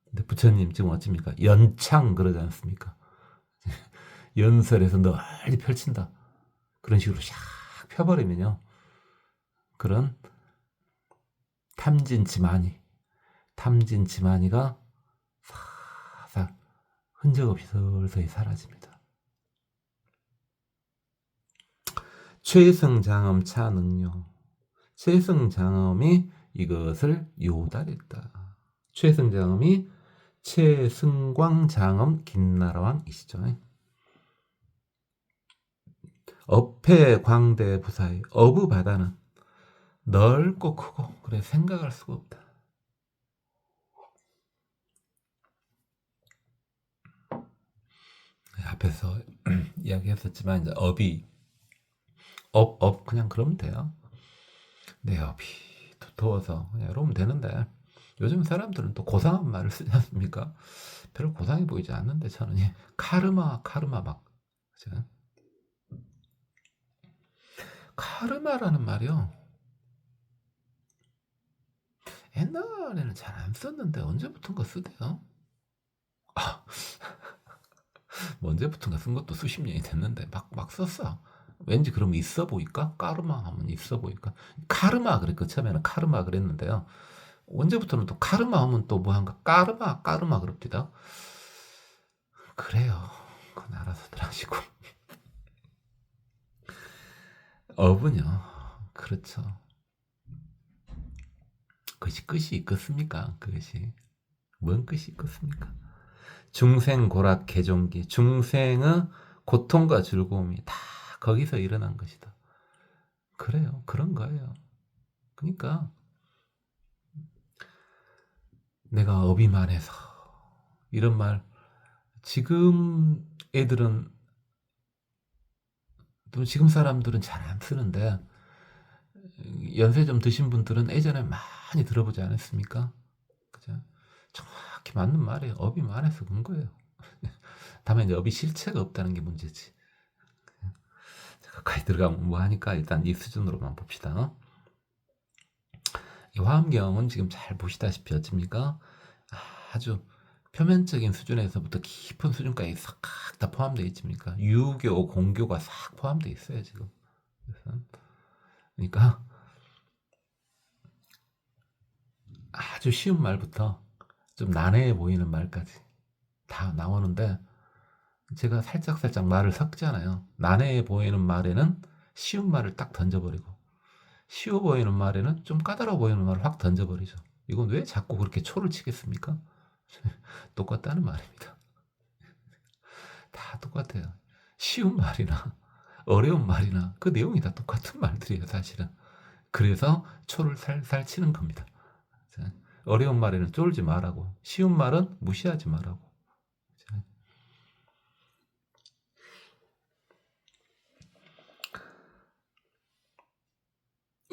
근데 부처님 지금 어찌입니까? 연창 그러지 않습니까? 연설에서 널리 펼친다. 그런 식으로 샥 펴버리면요. 그런 탐진치마니가 살살 흔적 없이 서서히 사라집니다. 최승장엄 차능요. 최승장엄이 이것을 요달했다. 최승장엄이 최승광장엄 김나라왕이시죠. 업해 광대 부사의 어부 바다는 넓고 크고 그래 생각할 수가 없다. 앞에서 이야기했었지만 이제 업이 그냥 그러면 돼요. 내 업이 두터워서 그냥 이러면 되는데 요즘 사람들은 또 고상한 말을 쓰지 않습니까? 별로 고상해 보이지 않는데 저는 카르마 막 그죠? 카르마라는 말이요. 옛날에는 잘 안 썼는데 언제부턴가 쓰대요. 뭐 언제부턴가 쓴 것도 수십 년이 됐는데 막 썼어. 왠지 그럼 있어 보일까? 까르마 하면 있어 보일까? 카르마 그랬고 처음에는 카르마 그랬는데요. 언제부터는 또 카르마 하면 또 뭐한가 까르마 그럽디다. 그래요. 그건 알아서들 하시고. 업은요. 그렇죠. 그것이 끝이 있겠습니까? 그것이. 뭔 뜻이 있겠습니까? 중생고락 개종기. 중생의 고통과 즐거움이 다 거기서 일어난 것이다. 그래요. 그런 거예요. 그러니까 내가 업이 많아서 이런 말 지금 애들은 또 지금 사람들은 잘 안 쓰는데 연세 좀 드신 분들은 예전에 많이 들어보지 않았습니까? 그죠? 정확히 맞는 말이에요. 업이 많아서 그런 거예요. 다만 이제 업이 실체가 없다는 게 문제지. 가까이 들어가면 뭐 하니까 일단 이 수준으로만 봅시다. 이 화엄경은 지금 잘 보시다시피 어찌입니까? 아주 표면적인 수준에서부터 깊은 수준까지 싹 다 포함되어 있습니까? 유교, 공교가 싹 포함되어 있어요 지금. 그러니까 아주 쉬운 말부터 좀 난해해 보이는 말까지 다 나오는데 제가 살짝살짝 말을 섞잖아요. 난해해 보이는 말에는 쉬운 말을 딱 던져버리고 쉬워 보이는 말에는 좀 까다로워 보이는 말을 확 던져버리죠. 이건 왜 자꾸 그렇게 초를 치겠습니까? 똑같다는 말입니다. 다 똑같아요. 쉬운 말이나 어려운 말이나 그 내용이 다 똑같은 말들이에요 사실은. 그래서 초를 살살 치는 겁니다. 어려운 말에는 쫄지 말라고, 쉬운 말은 무시하지 말라고.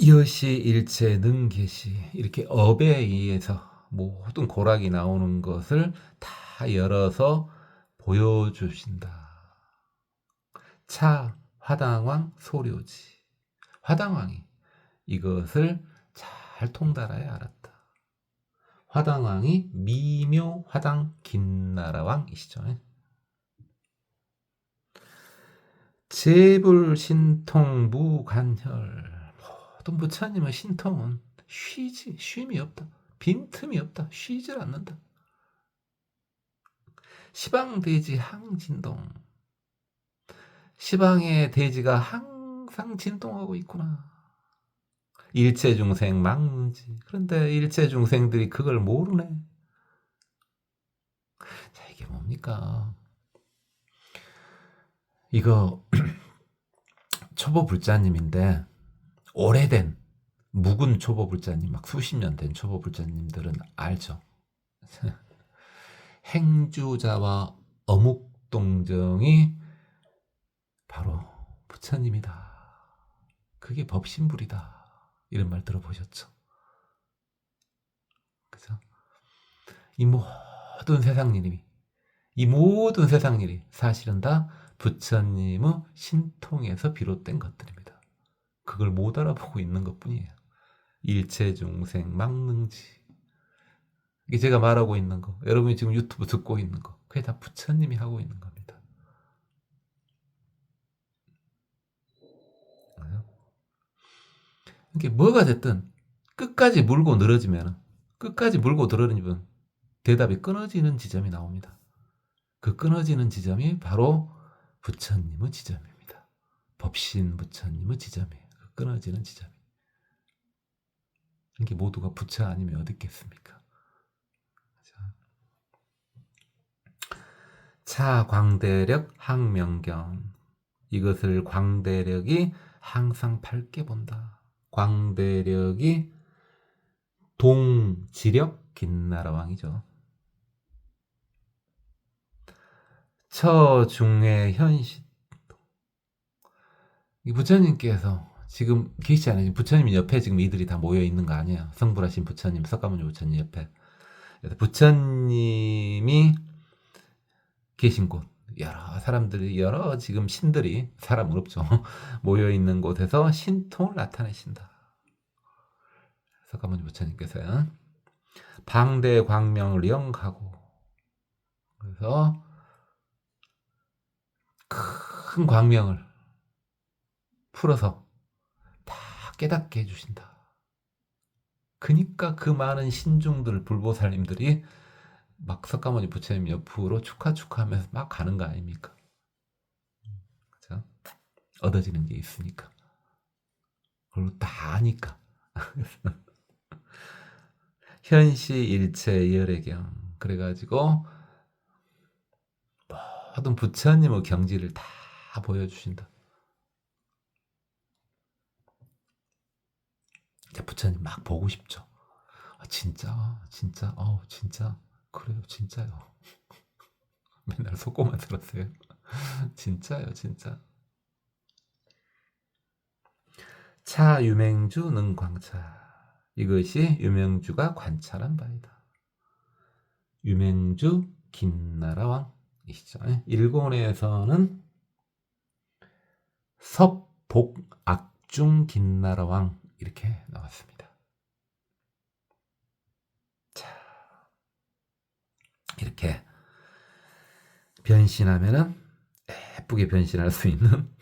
여시 일체 능계시 이렇게 업에 의해서 모든 고락이 나오는 것을 다 열어서 보여주신다. 차 화당왕 소료지. 화당왕이 이것을 잘 통달하여 알았다. 화당왕이 미묘 화당 긴나라왕이시죠. 제불 신통 무간혈. 모든 부처님의 신통은 쉼이 없다. 빈틈이 없다. 쉬질 않는다. 시방대지 항진동. 시방의 대지가 항상 진동하고 있구나. 일체중생 막문지. 그런데 일체중생들이 그걸 모르네. 자, 이게 뭡니까? 이거 초보불자님인데 오래된 묵은 초보불자님, 막 수십 년 된 초보불자님들은 알죠. 행주자와 어묵동정이 바로 부처님이다. 그게 법신불이다. 이런 말 들어보셨죠? 그죠? 이 모든 세상 일이, 이 모든 세상 일이 사실은 다 부처님의 신통에서 비롯된 것들입니다. 그걸 못 알아보고 있는 것뿐이에요. 일체중생 망능지. 이게 제가 말하고 있는 거, 여러분이 지금 유튜브 듣고 있는 거, 그게 다 부처님이 하고 있는 겁니다. 이게 뭐가 됐든 끝까지 물고 늘어지면, 끝까지 물고 늘어지면 대답이 끊어지는 지점이 나옵니다. 그 끊어지는 지점이 바로 부처님의 지점입니다. 법신 부처님의 지점이에요. 그 끊어지는 지점이. 이게 모두가 부처 아니면 어디 있겠습니까? 차 광대력 항명경. 이것을 광대력이 항상 밝게 본다. 광대력이 동지력 긴나라왕이죠. 처중의 현실. 이 부처님께서 지금 계시지 않아요. 부처님 옆에 지금 이들이 다 모여 있는 거 아니에요. 성불하신 부처님, 석가모니 부처님 옆에. 부처님이 계신 곳, 여러 사람들이, 여러 지금 신들이, 사람은 없죠. 모여 있는 곳에서 신통을 나타내신다. 석가모니 부처님께서요. 방대 광명을 영하고, 그래서 큰 광명을 풀어서 다 깨닫게 해주신다. 그니까 그 많은 신중들, 불보살님들이 막 석가모니 부처님 옆으로 축하하면서 막 가는 거 아닙니까? 그죠? 얻어지는 게 있으니까. 그리고 다 아니까. 현시 일체 열애경. 그래가지고 모든 부처님의 경지를 다 보여주신다. 부처님 막 보고 싶죠. 진짜 진짜 그래요, 진짜요. 맨날 속고만 들었어요. 진짜요, 진짜. 차 유맹주 능광차. 이것이 유맹주가 관찰한 바이다. 유맹주 긴나라왕이시죠. 일본에서는 섭복악중 긴나라왕 이렇게 나왔습니다. 자, 이렇게 변신하면은 예쁘게 변신할 수 있는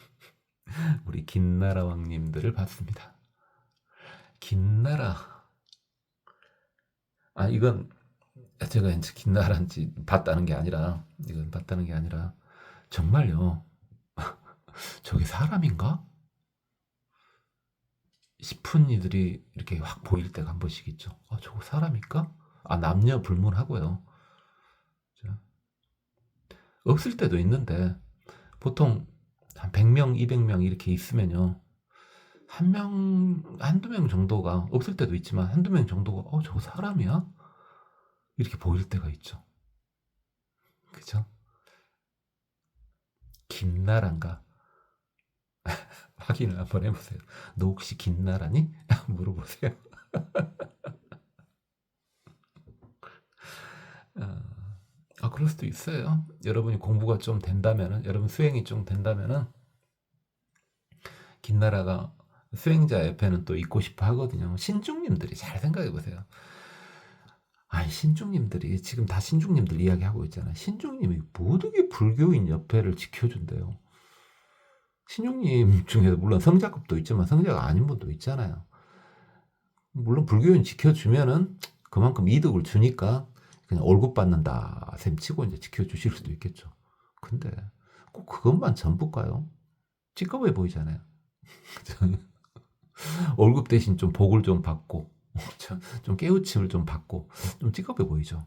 우리 긴나라 왕님들을 봤습니다. 긴나라. 이건 제가 이제 긴나라인지 봤다는 게 아니라, 이건 봤다는 게 아니라, 정말요, 저게 사람인가? 싶은 이들이 이렇게 확 보일 때가 한 번씩 있죠. 저거 사람일까? 남녀 불문하고요. 없을 때도 있는데, 보통 한 100명, 200명 이렇게 있으면요. 한두 명 정도가, 없을 때도 있지만 한두 명 정도가 저거 사람이야? 이렇게 보일 때가 있죠. 그죠? 김나란가? 확인을 한번 해보세요. 너 혹시 김나라니? 물어보세요. 그럴 수도 있어요. 여러분이 공부가 좀 된다면은, 여러분 수행이 좀 된다면은, 김나라가 수행자 옆에는 또 있고 싶어 하거든요. 신중님들이 잘 생각해 보세요. 신중님들이 지금 다 신중님들 이야기하고 있잖아요. 신중님이 모두게 불교인 옆에를 지켜준대요. 신중님 중에서 물론 성자급도 있지만 성자가 아닌 분도 있잖아요. 물론 불교인 지켜주면은 그만큼 이득을 주니까 그냥 월급 받는다 셈 치고 이제 지켜주실 수도 있겠죠. 근데 꼭 그것만 전부일까요? 찌꺼해 보이잖아요. 월급 대신 좀 복을 좀 받고 좀 깨우침을 좀 받고 좀 찌꺼해 보이죠.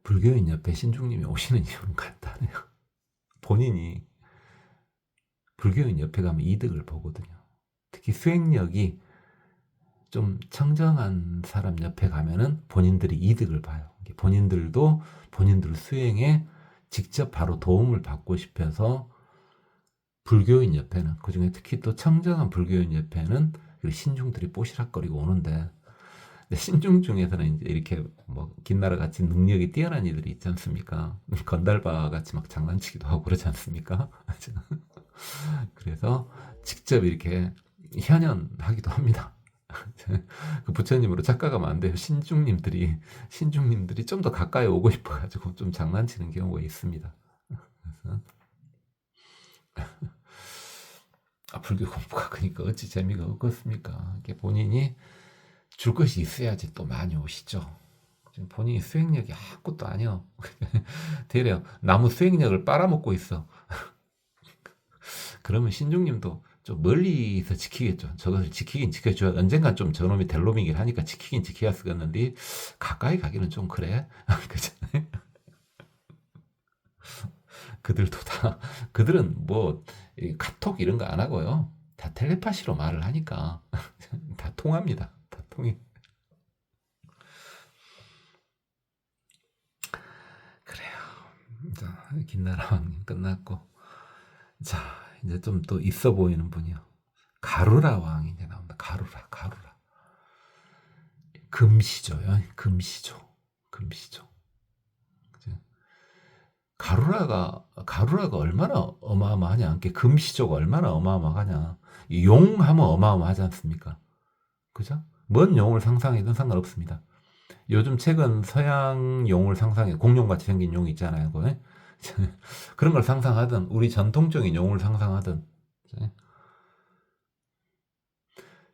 불교인 옆에 신중님이 오시는 이유는 간단해요. 본인이 불교인 옆에 가면 이득을 보거든요. 특히 수행력이 좀 청정한 사람 옆에 가면은 본인들이 이득을 봐요. 본인들도 본인들 수행에 직접 바로 도움을 받고 싶어서 불교인 옆에는, 그중에 특히 또 청정한 불교인 옆에는 신중들이 뽀시락거리고 오는데, 신중 중에서는 이제 이렇게 뭐 긴나라 같이 능력이 뛰어난 이들이 있지 않습니까? 건달바 같이 막 장난치기도 하고 그러지 않습니까? 그래서 직접 이렇게 현연하기도 합니다. 그 부처님으로 착각하면 안 돼요. 신중님들이 좀 더 가까이 오고 싶어가지고 좀 장난치는 경우가 있습니다. 그래서 불교 공부가 그러니까 어찌 재미가 없겠습니까? 본인이 줄 것이 있어야지 또 많이 오시죠. 지금 본인이 수행력이 아무것도 아니요. 대려 나무 수행력을 빨아먹고 있어. 그러면 신중님도 좀 멀리서 지키겠죠. 저것을 지키긴 지켜줘야 언젠간 좀 저놈이 될 놈이긴 하니까 지키긴 지켜야 쓰겠는데 가까이 가기는 좀 그래. 그렇잖아요. 그들도 다, 그들은 뭐 카톡 이런 거 안 하고요. 다 텔레파시로 말을 하니까 다 통합니다. 다 통해. 그래요. 자, 긴나라 왕님 끝났고, 자 이제 좀 또 있어 보이는 분이요. 가루라 왕이 이제 나온다. 가루라. 금시조요. 금시조. 가루라가 얼마나 어마어마하냐. 이게 금시조가 얼마나 어마어마하냐. 용 하면 어마어마하지 않습니까? 그죠? 뭔 용을 상상해도 상관없습니다. 요즘 최근 서양 용을 상상해, 공룡같이 생긴 용 있잖아요. 그런 걸 상상하든, 우리 전통적인 용을 상상하든,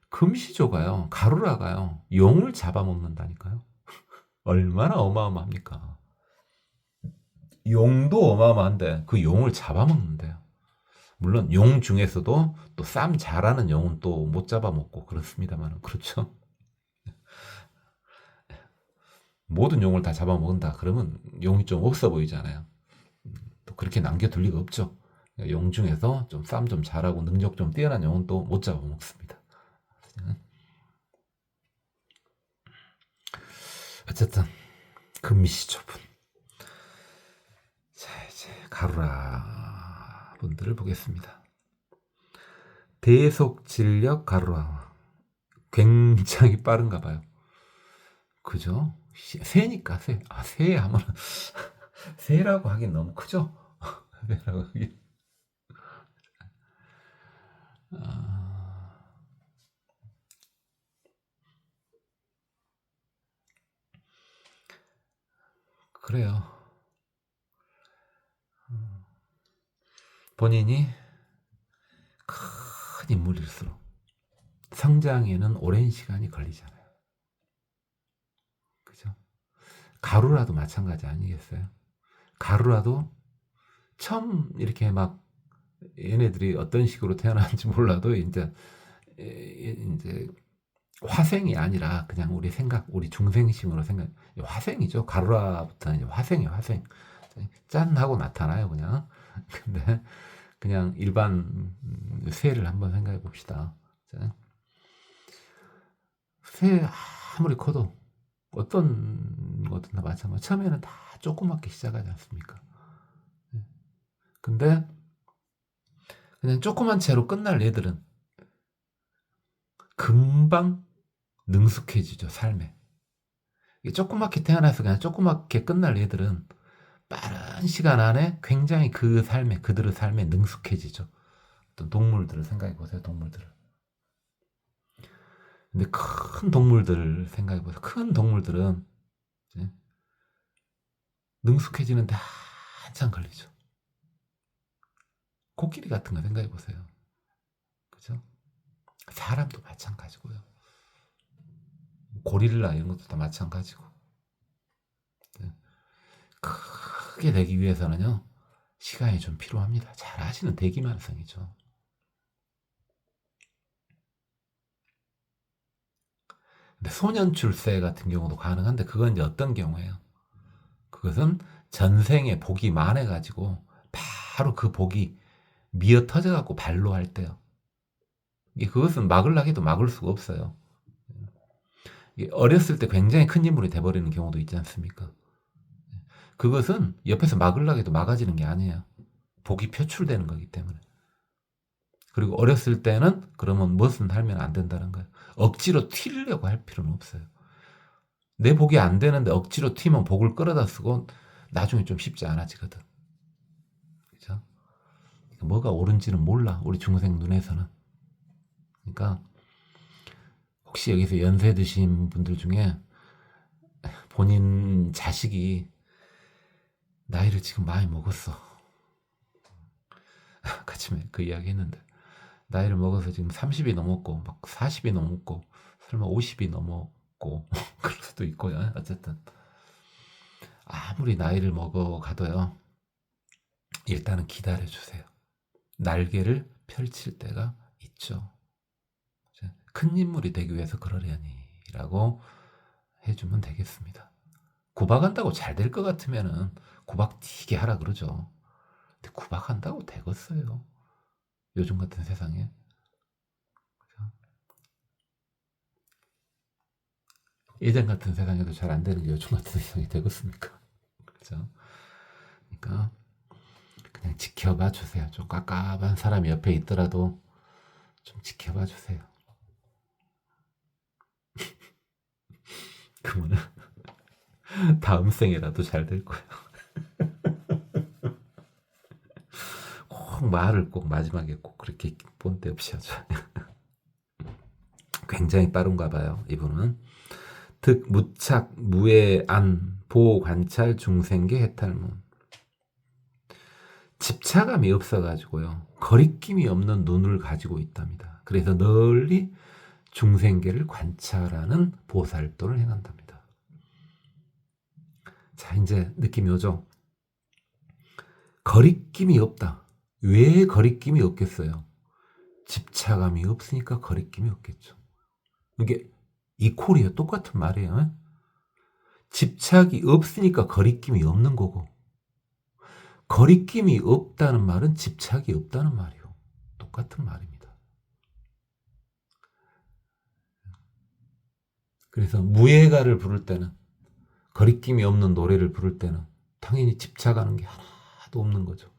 금시조가요, 가루라가요, 용을 잡아먹는다니까요. 얼마나 어마어마합니까? 용도 어마어마한데 그 용을 잡아먹는데요. 물론 용 중에서도 또 쌈 잘하는 용은 또 못 잡아먹고 그렇습니다만, 그렇죠. 모든 용을 다 잡아먹는다. 그러면 용이 좀 없어 보이잖아요. 또 그렇게 남겨둘 리가 없죠. 용 중에서 좀 싸움 좀 잘하고 능력 좀 뛰어난 용은 또 못 잡아먹습니다. 어쨌든 금시초분. 자, 이제 가루라 분들을 보겠습니다. 대속진력 가루라. 굉장히 빠른가 봐요. 그죠? 새니까 새. 아, 새 하면 새라고 하긴 너무 크죠? 새라고 하긴. 그래요. 본인이 큰 인물일수록 성장에는 오랜 시간이 걸리잖아요. 그죠? 가루라도 마찬가지 아니겠어요? 가루라도 처음 이렇게 막 얘네들이 어떤 식으로 태어났는지 몰라도 이제 화생이 아니라 그냥 우리 생각, 우리 중생심으로 생각, 화생이죠. 가루라부터는 이제 화생이에요, 화생. 짠 하고 나타나요, 그냥. 근데 그냥 일반 새를 한번 생각해 봅시다. 새 아무리 커도 어떤 것든 다 마찬가지. 처음에는 다 조그맣게 시작하지 않습니까? 근데 그냥 조그만 채로 끝날 애들은 금방 능숙해지죠, 삶에. 조그맣게 태어나서 그냥 조그맣게 끝날 애들은 빠른 시간 안에 굉장히 그 삶에, 그들의 삶에 능숙해지죠. 어떤 동물들을 생각해 보세요, 동물들을. 근데 큰 동물들을 생각해 보세요. 큰 동물들은 능숙해지는데 한참 걸리죠. 코끼리 같은 거 생각해 보세요. 그죠? 사람도 마찬가지고요. 고릴라 이런 것도 다 마찬가지고. 크게 되기 위해서는요, 시간이 좀 필요합니다. 잘 아시는 대기만성이죠. 근데 소년 출세 같은 경우도 가능한데 그건 이제 어떤 경우예요? 그것은 전생에 복이 많아가지고 바로 그 복이 미어 터져갖고 발로 할 때요. 그것은 막으려 해도 막을 수가 없어요. 어렸을 때 굉장히 큰 인물이 돼버리는 경우도 있지 않습니까? 그것은 옆에서 막으려 해도 막아지는 게 아니에요. 복이 표출되는 거기 때문에. 그리고 어렸을 때는 그러면 무엇은 하면 안 된다는 거예요. 억지로 튀려고 할 필요는 없어요. 내 복이 안 되는데 억지로 튀면 복을 끌어다 쓰고 나중에 좀 쉽지 않아지거든. 그죠? 뭐가 옳은지는 몰라. 우리 중생 눈에서는. 그러니까 혹시 여기서 연세 드신 분들 중에 본인 자식이 나이를 지금 많이 먹었어. 아침에 그 이야기 했는데 나이를 먹어서 지금 30이 넘었고 막 40이 넘었고 설마 50이 넘었고 그럴 수도 있고요. 어쨌든 아무리 나이를 먹어가도요. 일단은 기다려주세요. 날개를 펼칠 때가 있죠. 큰 인물이 되기 위해서 그러려니라고 해주면 되겠습니다. 구박한다고 잘 될 것 같으면은 구박 튀게 하라 그러죠. 근데 구박한다고 되겠어요. 요즘 같은 세상에. 예전 같은 세상에도 잘 안 되는 게 요즘 같은 세상이 되겠습니까? 그죠? 그러니까 그냥 지켜봐 주세요. 좀 깝깝한 사람이 옆에 있더라도 좀 지켜봐 주세요. 그러면 다음 생에라도 잘 될 거예요. 꼭 말을 꼭 마지막에 꼭 그렇게 본때 없이 하죠. 굉장히 빠른가 봐요. 이분은 득 무착 무해안 보관찰 중생계 해탈문. 집착감이 없어가지고요. 거리낌이 없는 눈을 가지고 있답니다. 그래서 널리 중생계를 관찰하는 보살도를 행한답니다. 자, 이제 느낌이 오죠? 거리낌이 없다. 왜 거리낌이 없겠어요? 집착감이 없으니까 거리낌이 없겠죠. 이게 이퀄이에요. 똑같은 말이에요. 집착이 없으니까 거리낌이 없는 거고, 거리낌이 없다는 말은 집착이 없다는 말이요. 똑같은 말입니다. 그래서 무예가를 부를 때는, 거리낌이 없는 노래를 부를 때는 당연히 집착하는 게 하나도 없는 거죠.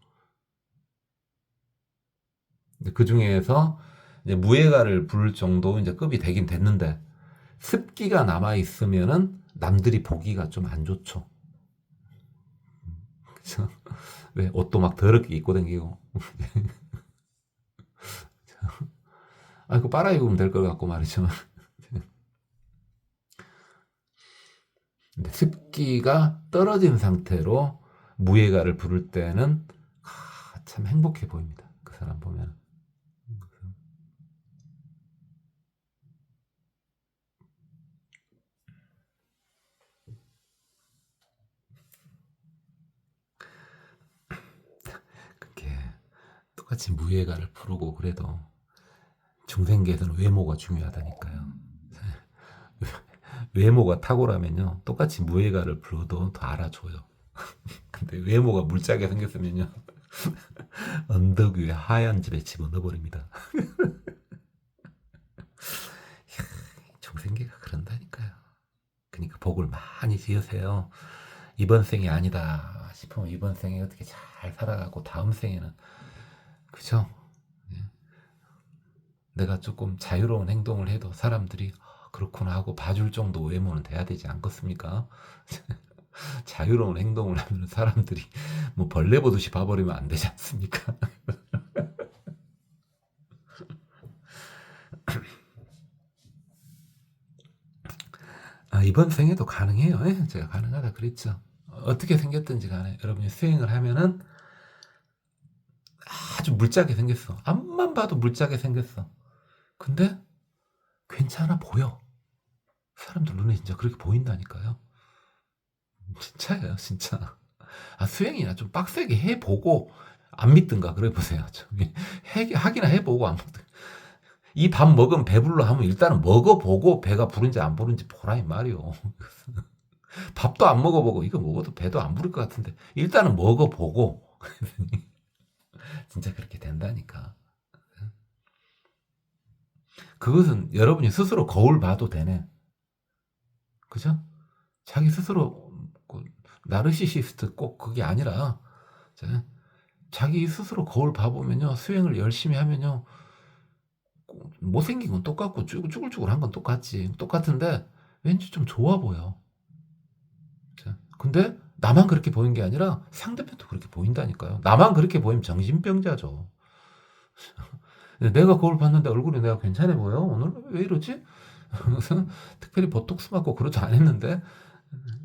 그 중에서 이제 무예가를 부를 정도 이제 급이 되긴 됐는데, 습기가 남아 있으면은 남들이 보기가 좀 안 좋죠. 그쵸? 왜 옷도 막 더럽게 입고 다니고. 아, 그거 빨아 입으면 될 것 같고 말이죠. 근데 습기가 떨어진 상태로 무예가를 부를 때는 참 행복해 보입니다. 그 사람 보면. 그게 똑같이 무예가를 부르고 그래도 중생계에서는 외모가 중요하다니까요. 외모가 탁월하면요, 똑같이 무예가를 불러도 더 알아줘요. 근데 외모가 물짝게 생겼으면요, 언덕 위에 하얀 집에 집어넣어버립니다. 중생계가 그런다니까요. 그러니까 복을 많이 지으세요. 이번 생이 아니다 싶으면 이번 생에 어떻게 잘 살아가고 다음 생에는, 그죠? 내가 조금 자유로운 행동을 해도 사람들이 그렇구나 하고 봐줄 정도 외모는 돼야 되지 않겠습니까? 자유로운 행동을 하면 사람들이 뭐 벌레 보듯이 봐버리면 안 되지 않습니까? 아, 이번 생에도 가능해요. 예? 제가 가능하다 그랬죠. 어떻게 생겼든지 간에 여러분이 수행을 하면은 아주 물짝게 생겼어. 앞만 봐도 물짝게 생겼어. 근데 괜찮아 보여. 사람들 눈에 진짜 그렇게 보인다니까요. 진짜예요, 진짜. 아, 수행이나 좀 빡세게 해보고 안 믿든가 그래 보세요. 좀 하기나 해보고 안 믿든. 이 밥 먹으면 배불러 하면 일단은 먹어보고 배가 부른지 안 부른지 보라 이 말이요. 밥도 안 먹어보고 이거 먹어도 배도 안 부를 것 같은데 일단은 먹어보고 진짜 그렇게 된다니까. 그것은 여러분이 스스로 거울 봐도 되네. 그죠? 자기 스스로 나르시시스트 꼭 그게 아니라 자기 스스로 거울 봐보면요, 수행을 열심히 하면요, 못생긴 건 똑같고 쭈글쭈글한 건 똑같은데 왠지 좀 좋아 보여. 근데 나만 그렇게 보이는 게 아니라 상대편도 그렇게 보인다니까요. 나만 그렇게 보이면 정신병자죠. 내가 거울 봤는데 얼굴이 내가 괜찮아 보여? 오늘 왜 이러지? 특별히 보톡스 맞고 그러지 않았는데.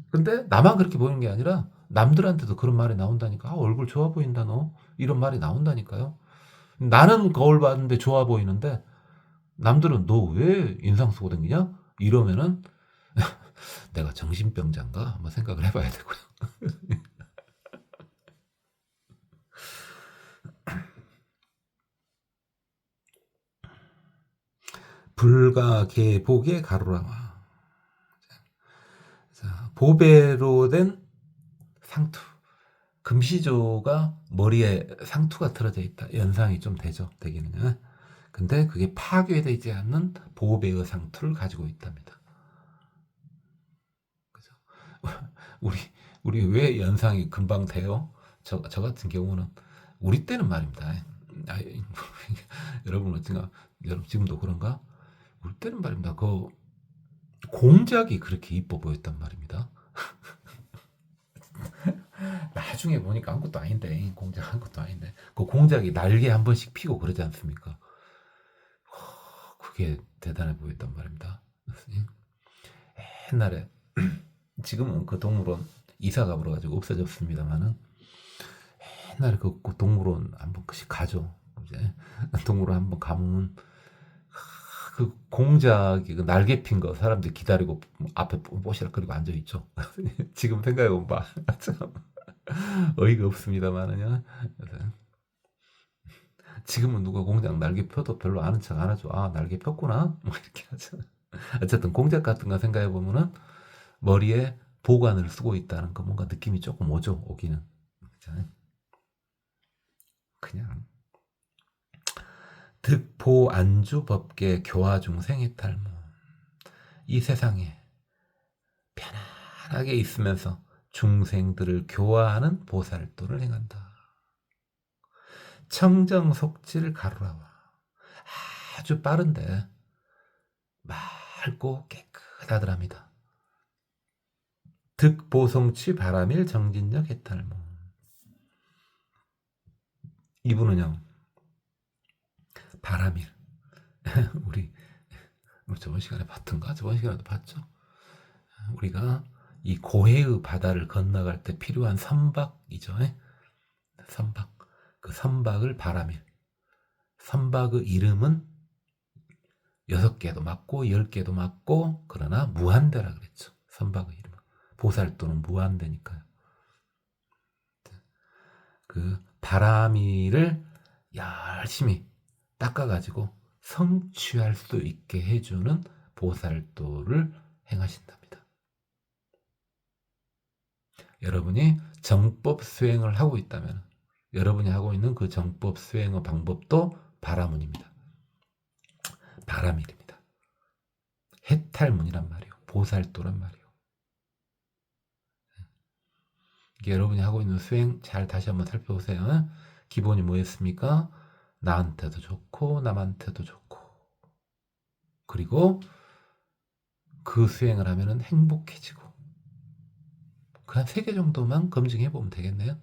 근데 나만 그렇게 보이는 게 아니라 남들한테도 그런 말이 나온다니까. 아, 얼굴 좋아 보인다 너. 이런 말이 나온다니까요. 나는 거울 봤는데 좋아 보이는데 남들은 너 왜 인상 쓰고 다니냐? 이러면은 내가 정신병자인가? 한번 생각을 해봐야 되고요. 불가계 복의 가로라마. 자, 보배로 된 상투. 금시조가 머리에 상투가 틀어져 있다. 연상이 좀 되죠. 되기는요. 근데 그게 파괴되지 않는 보배의 상투를 가지고 있답니다. 그죠? 우리 왜 연상이 금방 돼요? 저 같은 경우는 우리 때는 말입니다. 아, 여러분 어떤가? 여러분 지금도 그런가? 우리 때는 말입니다. 그 공작이 그렇게 이뻐 보였단 말입니다. 나중에 보니까 아무것도 아닌데, 공작 아무것도 아닌데, 그 공작이 날개 한 번씩 피고 그러지 않습니까? 그게 대단해 보였단 말입니다. 옛날에 지금은 그 동물원 이사가 버려가지고 없어졌습니다만은 옛날에 그 동물원 한 번씩 가죠. 이제 동물원 한번 가면 그 공작이 그 날개 핀 거 사람들 기다리고 앞에 뽀시락거리고 앉아 있죠. 지금 생각해보면 참 어이가 없습니다만은요. 지금은 누가 공작 날개 펴도 별로 아는 척 안 하죠. 아, 날개 폈구나. 뭐 이렇게 하죠. 어쨌든 공작 같은 거 생각해 보면은 머리에 보관을 쓰고 있다는 거 뭔가 느낌이 조금 오기는. 그냥 득보 안주 법계 교화 중생 해탈모. 이 세상에 편안하게 있으면서 중생들을 교화하는 보살도를 행한다. 청정속지를 가루라와. 아주 빠른데 맑고 깨끗하더랍니다. 득보성취 바람일 정진력 해탈모. 이분은요, 바람일. 우리 저번 시간에 봤던가? 저번 시간에도 봤죠? 우리가 이 고해의 바다를 건너갈 때 필요한 선박이죠. 선박. 그 선박을 바람일. 선박의 이름은 6개도 맞고 10개도 맞고 그러나 무한대라 그랬죠. 선박의 이름은. 보살도는 무한대니까요. 그 바람이를 열심히 닦아가지고 성취할 수 있게 해주는 보살도를 행하신답니다. 여러분이 정법 수행을 하고 있다면 여러분이 하고 있는 그 정법 수행의 방법도 바라문입니다. 바라밀입니다. 해탈문이란 말이에요. 보살도란 말이에요. 이게 여러분이 하고 있는 수행 잘 다시 한번 살펴보세요. 기본이 뭐였습니까? 나한테도 좋고 남한테도 좋고, 그리고 그 수행을 하면은 행복해지고. 그 한 3개 정도만 검증해 보면 되겠네요.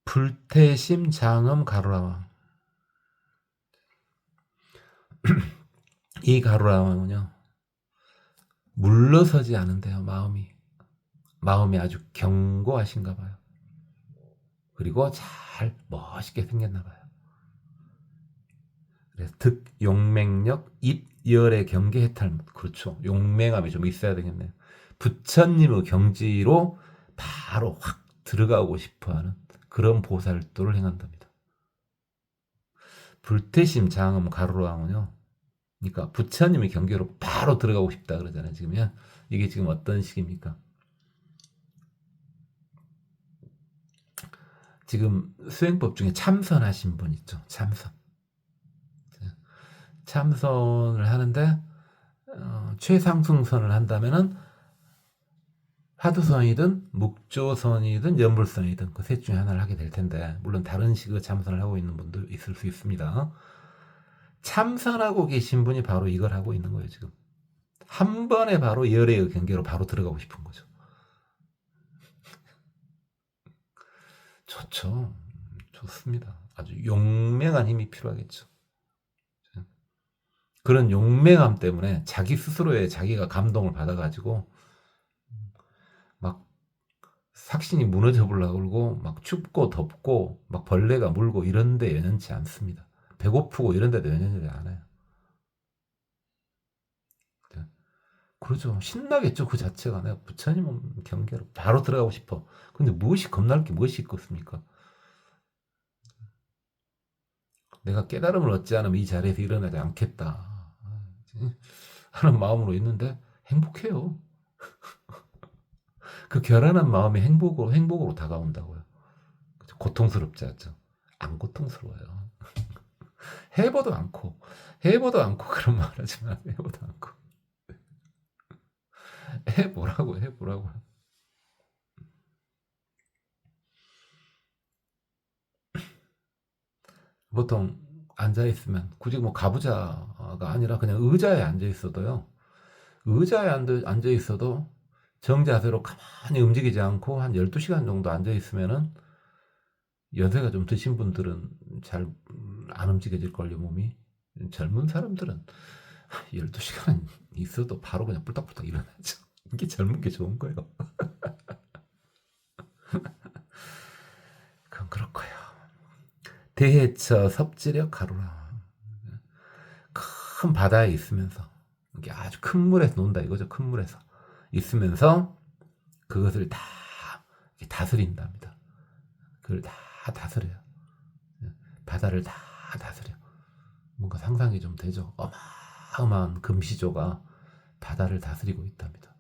불태심 장엄 가루라왕. 이 가루라왕은요, 물러서지 않은데요. 마음이 아주 견고하신가 봐요. 그리고 잘 멋있게 생겼나 봐요. 그래서 득 용맹력 입열의 경계 해탈. 그렇죠. 용맹함이 좀 있어야 되겠네요. 부처님의 경지로 바로 확 들어가고 싶어하는 그런 보살도를 행한답니다. 불태심 장엄 가루라왕은요, 그러니까 부처님의 경계로 바로 들어가고 싶다 그러잖아요. 지금요. 이게 지금 어떤 식입니까? 지금 수행법 중에 참선하신 분 있죠. 참선을 하는데 최상승선을 한다면은 화두선이든 묵조선이든 연불선이든 그 셋 중에 하나를 하게 될 텐데, 물론 다른 식의 참선을 하고 있는 분도 있을 수 있습니다. 참선하고 계신 분이 바로 이걸 하고 있는 거예요. 지금 한 번에 바로 열의 경계로 바로 들어가고 싶은 거죠. 좋죠. 좋습니다. 아주 용맹한 힘이 필요하겠죠. 그런 용맹함 때문에 자기 스스로에 자기가 감동을 받아가지고 막 삭신이 무너져 보려고 그러고, 막 춥고 덥고 막 벌레가 물고 이런데 연연치 않습니다. 배고프고 이런데도 연연치 않아요. 그러죠. 신나겠죠. 그 자체가. 내가 부처님 경계로 바로 들어가고 싶어. 근데 무엇이 겁날 게 무엇이 있겠습니까? 내가 깨달음을 얻지 않으면 이 자리에서 일어나지 않겠다 하는 마음으로 있는데 행복해요. 그 결연한 마음이 행복으로 다가온다고요. 고통스럽지 않죠? 안 고통스러워요. 해보도 않고 그런 말 하지 마. 해보도 않고. 해보라고. 보통 앉아있으면 굳이 뭐 가부좌가 아니라 그냥 의자에 앉아있어도요. 의자에 앉아있어도 정자세로 가만히 움직이지 않고 한 12시간 정도 앉아있으면은, 연세가 좀 드신 분들은 잘 안 움직여질걸요, 몸이. 젊은 사람들은 12시간 있어도 바로 그냥 뿔딱뿔딱 일어나죠. 이게 젊은 게 좋은 거예요. 그건 그렇고요. 대해처 섭지력 가루라. 큰 바다에 있으면서, 이게 아주 큰 물에서 논다 이거죠. 큰 물에서 있으면서 그것을 다 다스린답니다. 그걸 다 다스려요. 바다를 다 다스려. 뭔가 상상이 좀 되죠. 어마어마한 금시조가 바다를 다스리고 있답니다.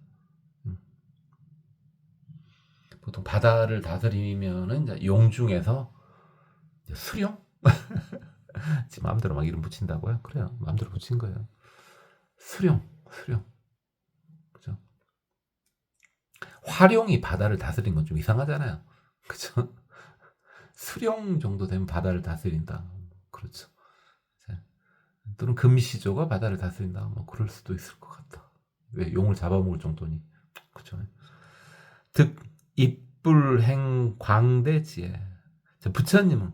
보통 바다를 다스리면은 이제 용 중에서 이제 수룡? 지금 마음대로 막 이름 붙인다고요? 그래요. 마음대로 붙인 거예요. 수룡. 그죠? 화룡이 바다를 다스린 건 좀 이상하잖아요. 그죠? 수룡 정도 되면 바다를 다스린다. 그렇죠. 또는 금시조가 바다를 다스린다. 뭐 그럴 수도 있을 것 같다. 왜 용을 잡아먹을 정도니. 그죠? 득 입불행 광대지혜. 부처님은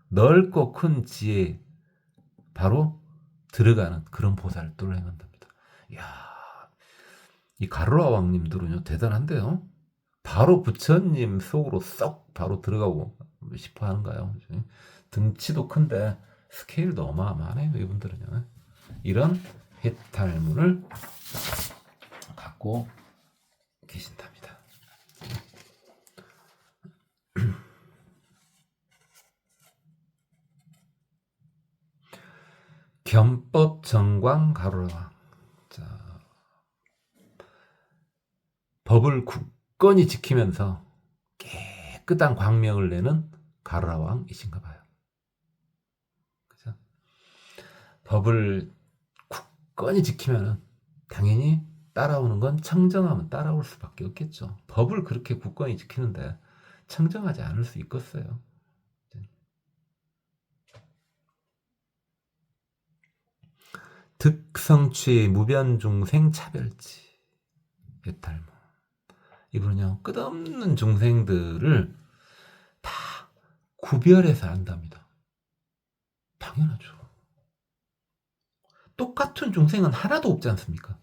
넓고 큰 지혜 바로 들어가는 그런 보살도를 행한답니다. 이야, 이 가로라 왕님들은요 대단한데요. 바로 부처님 속으로 쏙 바로 들어가고 싶어 하는가요? 등치도 큰데 스케일도 어마어마하네요. 이분들은요. 이런 해탈문을 갖고 계신답니다. 견법 정광 가로라. 자, 법을 굳건히 지키면서 깨끗한 광명을 내는 가로라 왕이신가 봐요. 그죠? 법을 굳건히 지키면은 당연히 따라오는 건 청정하면 따라올 수밖에 없겠죠. 법을 그렇게 굳건히 지키는데 청정하지 않을 수 있겠어요. 득성취 무변중생 차별지 예탈모. 이분은요 끝없는 중생들을 다 구별해서 안답니다. 당연하죠. 똑같은 중생은 하나도 없지 않습니까?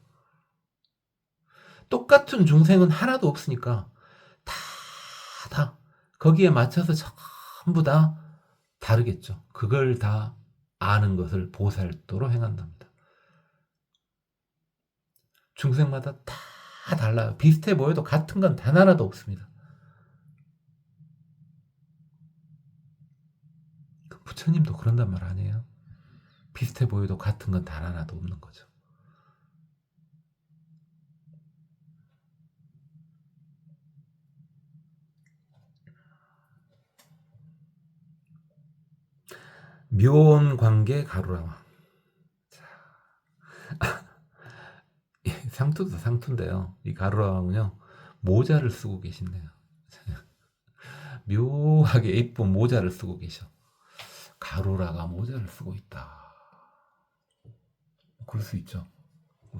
똑같은 중생은 하나도 없으니까 다 거기에 맞춰서 전부 다 다르겠죠. 그걸 다 아는 것을 보살도로 행한답니다. 중생마다 다 달라요. 비슷해 보여도 같은 건 단 하나도 없습니다. 부처님도 그런단 말 아니에요? 비슷해 보여도 같은 건 단 하나도 없는 거죠. 묘온 관계 가루라마. 상투도 상투인데요. 이 가루라마는요 모자를 쓰고 계신데요. 묘하게 예쁜 모자를 쓰고 계셔. 가루라가 모자를 쓰고 있다. 그럴 수 있죠.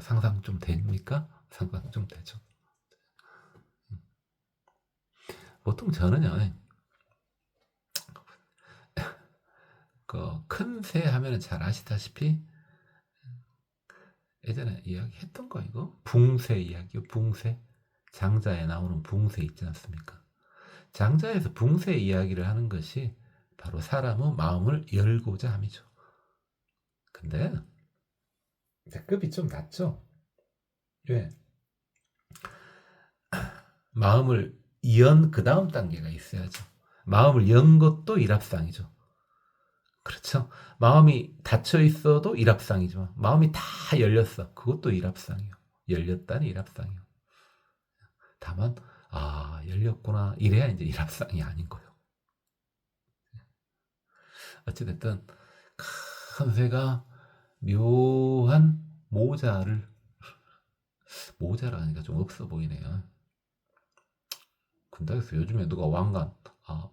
상상 좀 됩니까? 상상 좀 되죠. 보통 저는요, 큰 새 하면은 잘 아시다시피 예전에 이야기했던 거 이거 붕새 이야기요. 붕새 장자에 나오는 붕새 있지 않습니까? 장자에서 붕새 이야기를 하는 것이 바로 사람의 마음을 열고자 함이죠. 근데 급이 좀 낮죠. 왜? 마음을 연 그 다음 단계가 있어야죠. 마음을 연 것도 일합상이죠. 그렇죠. 마음이 닫혀 있어도 일합상이죠. 마음이 다 열렸어. 그것도 일합상이요. 열렸다니 일합상이요. 다만 열렸구나 이래야 이제 일합상이 아닌 거예요. 어찌됐든 큰 새가 묘한 모자를 모자라니까 좀 없어 보이네요. 근데서 요즘에 누가 왕관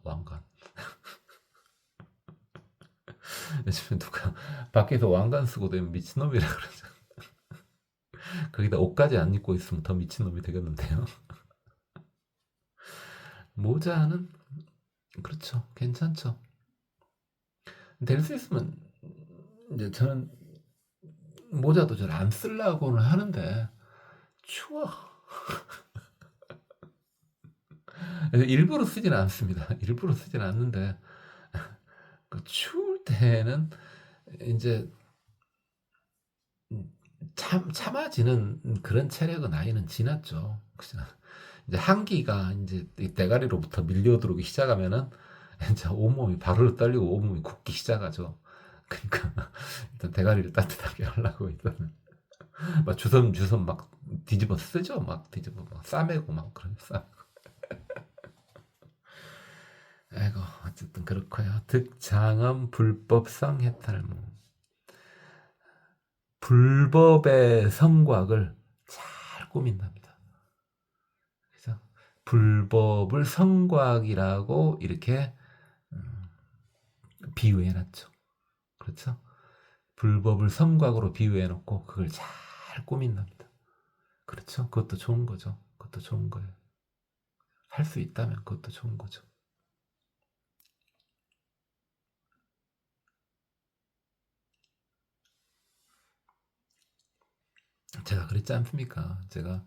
왕관 요즘에 누가 밖에서 왕관 쓰고 되면 미친놈이라 그러죠. 거기다 옷까지 안 입고 있으면 더 미친놈이 되겠는데요. 모자는 그렇죠. 괜찮죠. 될 수 있으면 이제 저는 모자도 잘 안 쓰려고는 하는데 추워. 일부러 쓰진 않습니다. 일부러 쓰진 않는데 추울 때는 이제 참아지는 그런 체력은 나이는 지났죠. 이제 한기가 이제 대가리로부터 밀려들어오기 시작하면은 이제 온몸이 바르르 떨리고 온몸이 굳기 시작하죠. 그러니까 일단 대가리를 따뜻하게 하려고 일단 막 주섬주섬 막 뒤집어 쓰죠. 막 뒤집어 막 싸매고 막 그런 싸. 아이고 어쨌든 그렇고요. 득장엄 불법성 해탈모. 불법의 성곽을 잘 꾸민답니다. 그래서 불법을 성곽이라고 이렇게 비유해놨죠. 그렇죠? 불법을 성곽으로 비유해놓고 그걸 잘 꾸민답니다. 그렇죠? 그것도 좋은 거죠. 그것도 좋은 거예요. 할 수 있다면 그것도 좋은 거죠. 제가 그랬지 않습니까? 제가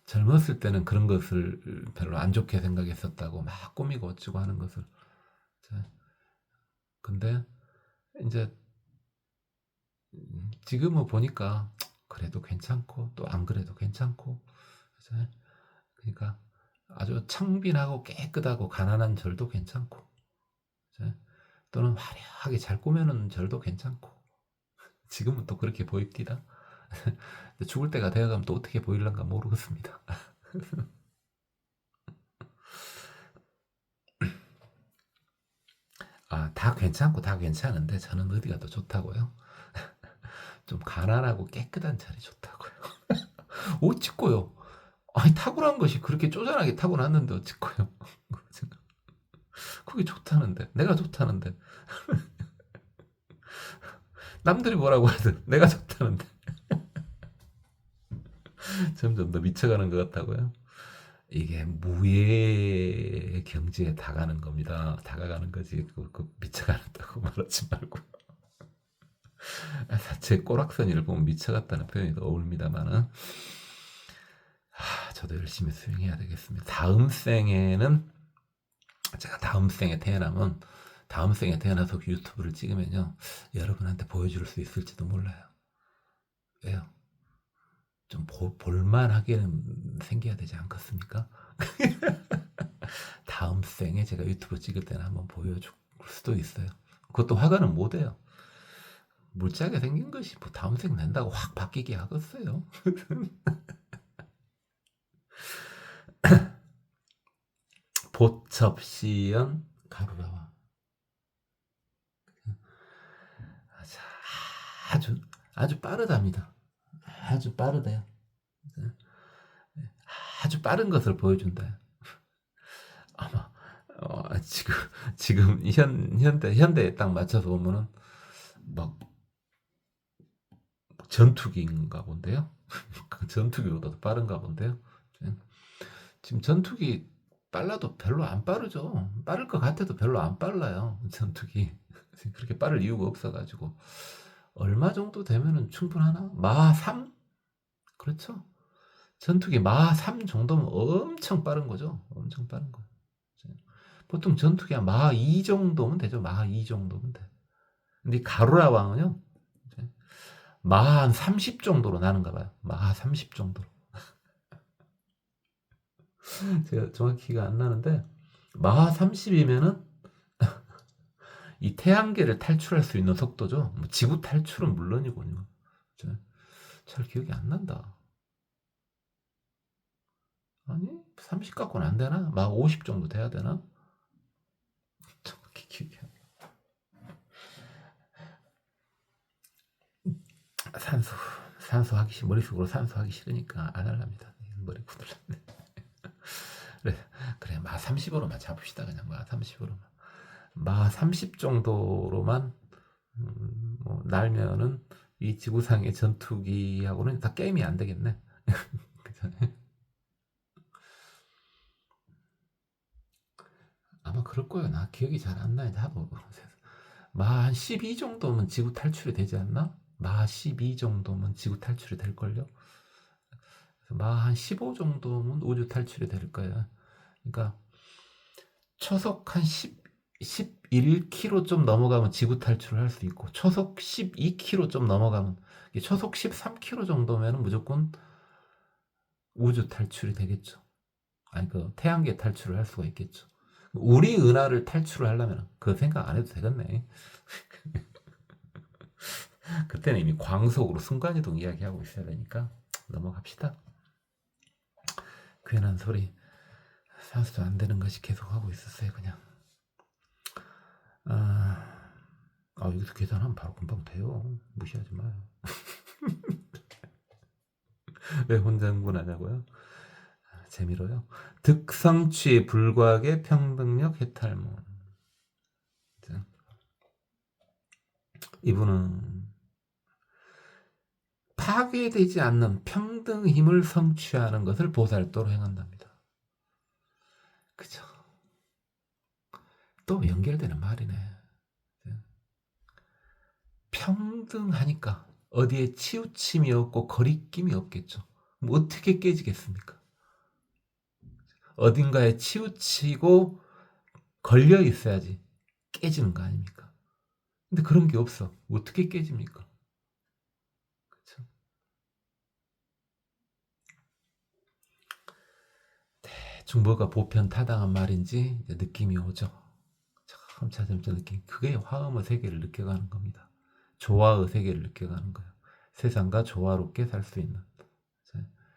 젊었을 때는 그런 것을 별로 안 좋게 생각했었다고 막 꾸미고 어쩌고 하는 것을. 근데 이제 지금은 보니까 그래도 괜찮고 또 안 그래도 괜찮고. 그러니까 아주 청빈하고 깨끗하고 가난한 절도 괜찮고 또는 화려하게 잘 꾸며놓은 절도 괜찮고 지금은 또 그렇게 보입니다. 죽을 때가 되어가면 또 어떻게 보일런가 모르겠습니다. 다 괜찮고 다 괜찮은데 저는 어디가 더 좋다고요? 좀 가난하고 깨끗한 자리 좋다고요. 어찌고요? 아니 탁월한 것이 그렇게 쪼잔하게 타고났는데 어찌고요? 그게 좋다는데 내가 좋다는데 남들이 뭐라고 하든 내가 좋다는데 점점 더 미쳐가는 것 같다고요? 이게 무예 경지에 다가는 겁니다. 다가가는 거지 그 미쳐간다고 말하지 말고 제 꼬락서니를 보면 미쳐갔다는 표현이 더 어울립니다만은 저도 열심히 수행해야 되겠습니다. 다음 생에는 제가 다음 생에 태어나면 다음 생에 태어나서 유튜브를 찍으면요 여러분한테 보여줄 수 있을지도 몰라요. 왜요? 좀 볼만하게는 생겨야 되지 않겠습니까? 다음 생에 제가 유튜브 찍을 때는 한번 보여줄 수도 있어요. 그것도 화가는 못해요. 물짝에 생긴 것이 뭐 다음 생 낸다고 확 바뀌게 하겠어요. 보첩시연 가루라와 아주 아주 빠르답니다. 아주 빠르대요. 아주 빠른 것을 보여준다. 아마 지금 현대에 딱 맞춰서 보면은 막 전투기인가 본데요. 전투기보다도 빠른가 본데요. 지금 전투기 빨라도 별로 안 빠르죠. 빠를 것 같아도 별로 안 빨라요. 전투기 그렇게 빠를 이유가 없어가지고 얼마 정도 되면은 충분하나? 마 3? 그렇죠. 전투기 마 3 정도면 엄청 빠른 거죠. 엄청 빠른 거. 보통 전투기가 마 2 정도면 되죠. 마 2 정도면 돼. 근데 가루라 왕은요. 마 한 30 정도로 나는가 봐요. 마 30 정도로. 제가 정확히 기가 안 나는데 마 30이면은 이 태양계를 탈출할 수 있는 속도죠. 뭐 지구 탈출은 물론이군요. 잘 기억이 안 난다. 아니 30 갖고는 안 되나? 막 50 정도 돼야 되나? 정확히 기억이 안 나. 산소 하기 싫 머릿속으로 산소 하기 싫으니까 안 할랍니다. 머리 굳을랐네. 그래 마 30으로만 잡읍시다. 그냥 마 30으로만. 마 30 정도로만 뭐 날면은 이 지구상의 전투기하고는 다 게임이 안 되겠네. 아마 그럴 거예요. 나 기억이 잘 안 나는데 하도 마 12 정도면 지구 탈출이 되지 않나? 마 12 정도면 지구 탈출이 될걸요? 마 한 15 정도면 우주 탈출이 될 거야. 그러니까 초속 한 11km 좀 넘어가면 지구 탈출을 할 수 있고 초속 12km 좀 넘어가면 초속 13km 정도면 무조건 우주 탈출이 되겠죠. 아니 그 태양계 탈출을 할 수가 있겠죠. 우리 은하를 탈출을 하려면 그거 생각 안 해도 되겠네. 그때는 이미 광속으로 순간이동 이야기하고 있어야 되니까 넘어갑시다. 괜한 소리 산수도 안 되는 것이 계속 하고 있었어요. 그냥 여기서 계산하면 바로 금방 돼요. 무시하지 마요. 왜 혼자 흥분하냐고요? 재미로요. 득성취 불과하게 평등력 해탈문. 이분은 파괴되지 않는 평등 힘을 성취하는 것을 보살도로 행한답니다. 그죠? 또 연결되는 말이네. 평등하니까 어디에 치우침이 없고 거리낌이 없겠죠. 뭐 어떻게 깨지겠습니까? 어딘가에 치우치고 걸려 있어야지 깨지는 거 아닙니까? 근데 그런 게 없어. 어떻게 깨집니까? 그렇죠? 대충 뭐가 보편타당한 말인지 이제 느낌이 오죠. 차츰차츰 느낌. 그게 화음의 세계를 느껴가는 겁니다. 조화의 세계를 느껴가는 거예요. 세상과 조화롭게 살 수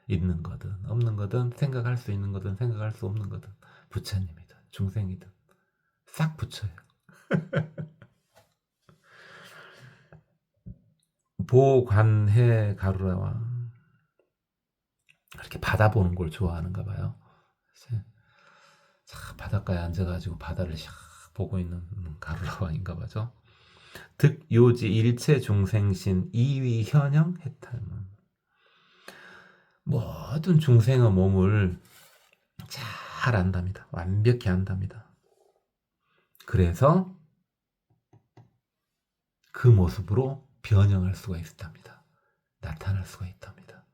있는 거든 없는 거든 생각할 수 있는 거든 생각할 수 없는 거든 부처님이든 중생이든 싹 붙여요. 보관해 가루라와 이렇게 바다 보는 걸 좋아하는가 봐요. 바닷가에 앉아가지고 바다를 샥 보고 있는 가루라와인가 봐죠. 득요지 일체 중생신 이위 현형 해탈문. 모든 중생의 몸을 잘 안답니다. 완벽히 안답니다. 그래서 그 모습으로 변형할 수가 있답니다. 나타날 수가 있답니다.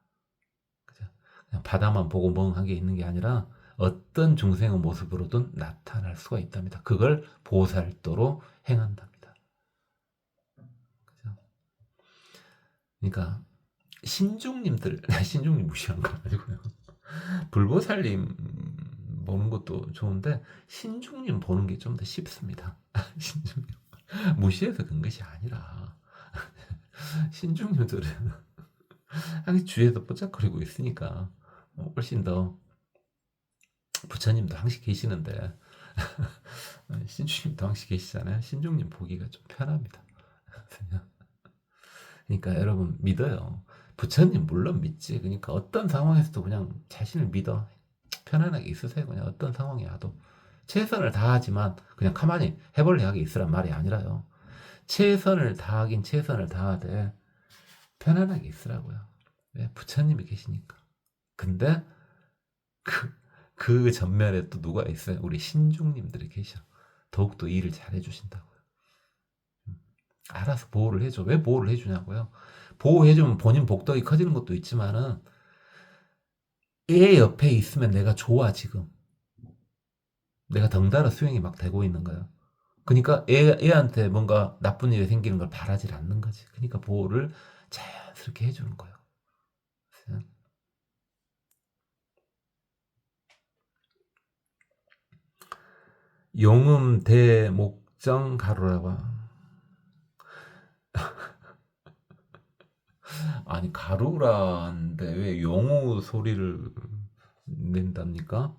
그죠? 그냥 바다만 보고 멍하게 있는 게 아니라 어떤 중생의 모습으로든 나타날 수가 있답니다. 그걸 보살도로 행한답니다. 그죠? 그러니까 신중님들, 신중님 무시한 거 아니고요. 불보살님 보는 것도 좋은데 신중님 보는 게 좀 더 쉽습니다. 신중님 무시해서 그런 것이 아니라 신중님들은 항상 주위에서 뽀짝거리고 있으니까 훨씬 더 부처님도 항상 계시는데 신중님도 항상 계시잖아요. 신중님 보기가 좀 편합니다. 그러니까 여러분 믿어요. 부처님 물론 믿지. 그러니까 어떤 상황에서도 그냥 자신을 믿어. 편안하게 있으세요. 그냥 어떤 상황이 와도. 최선을 다하지만 그냥 가만히 해볼래하게 있으란 말이 아니라요. 최선을 다하긴 최선을 다하되 편안하게 있으라고요. 왜? 부처님이 계시니까. 근데 그 전면에 또 누가 있어요? 우리 신중님들이 계셔. 더욱더 일을 잘 해주신다고요. 알아서 보호를 해줘. 왜 보호를 해주냐고요? 보호해주면 본인 복덕이 커지는 것도 있지만은 애 옆에 있으면 내가 좋아 지금. 내가 덩달아 수행이 막 되고 있는 거예요. 그러니까 애한테 뭔가 나쁜 일이 생기는 걸 바라질 않는 거지. 그러니까 보호를 자연스럽게 해주는 거예요. 용음 대목정 가루라고. 아니 가루라는데 왜 용우 소리를 낸답니까?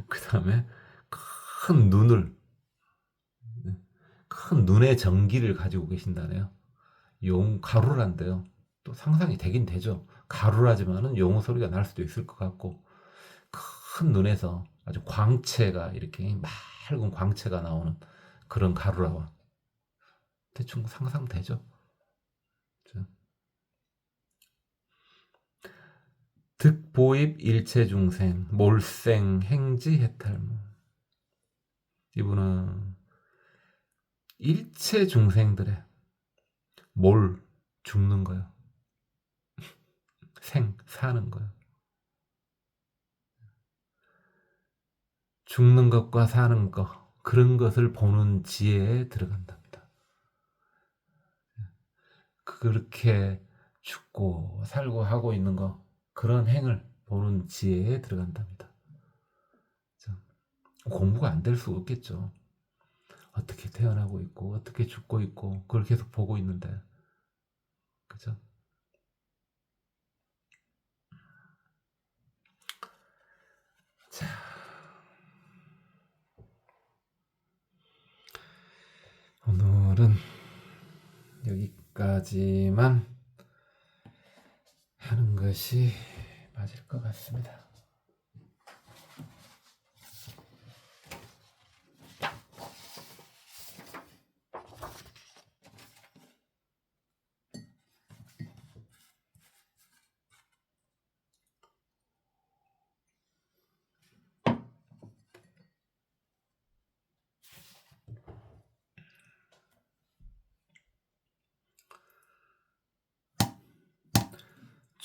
그 다음에 큰 눈을 큰 눈의 전기를 가지고 계신다네요. 용 가루란데요. 또 상상이 되긴 되죠. 가루라지만은 용우 소리가 날 수도 있을 것 같고 큰 눈에서 아주 광채가 이렇게 맑은 광채가 나오는 그런 가루라와 대충 상상되죠. 득보입 일체중생 몰생 행지 해탈무. 이분은 일체 중생들의 몰 죽는 거요. 생 사는 거요. 죽는 것과 사는 것 그런 것을 보는 지혜에 들어간답니다. 그렇게 죽고 살고 하고 있는 거 그런 행을 보는 지혜에 들어간답니다. 공부가 안 될 수 없겠죠. 어떻게 태어나고 있고 어떻게 죽고 있고 그걸 계속 보고 있는데, 그죠? 자, 오늘은 여기까지만 하는 것이 맞을 것 같습니다.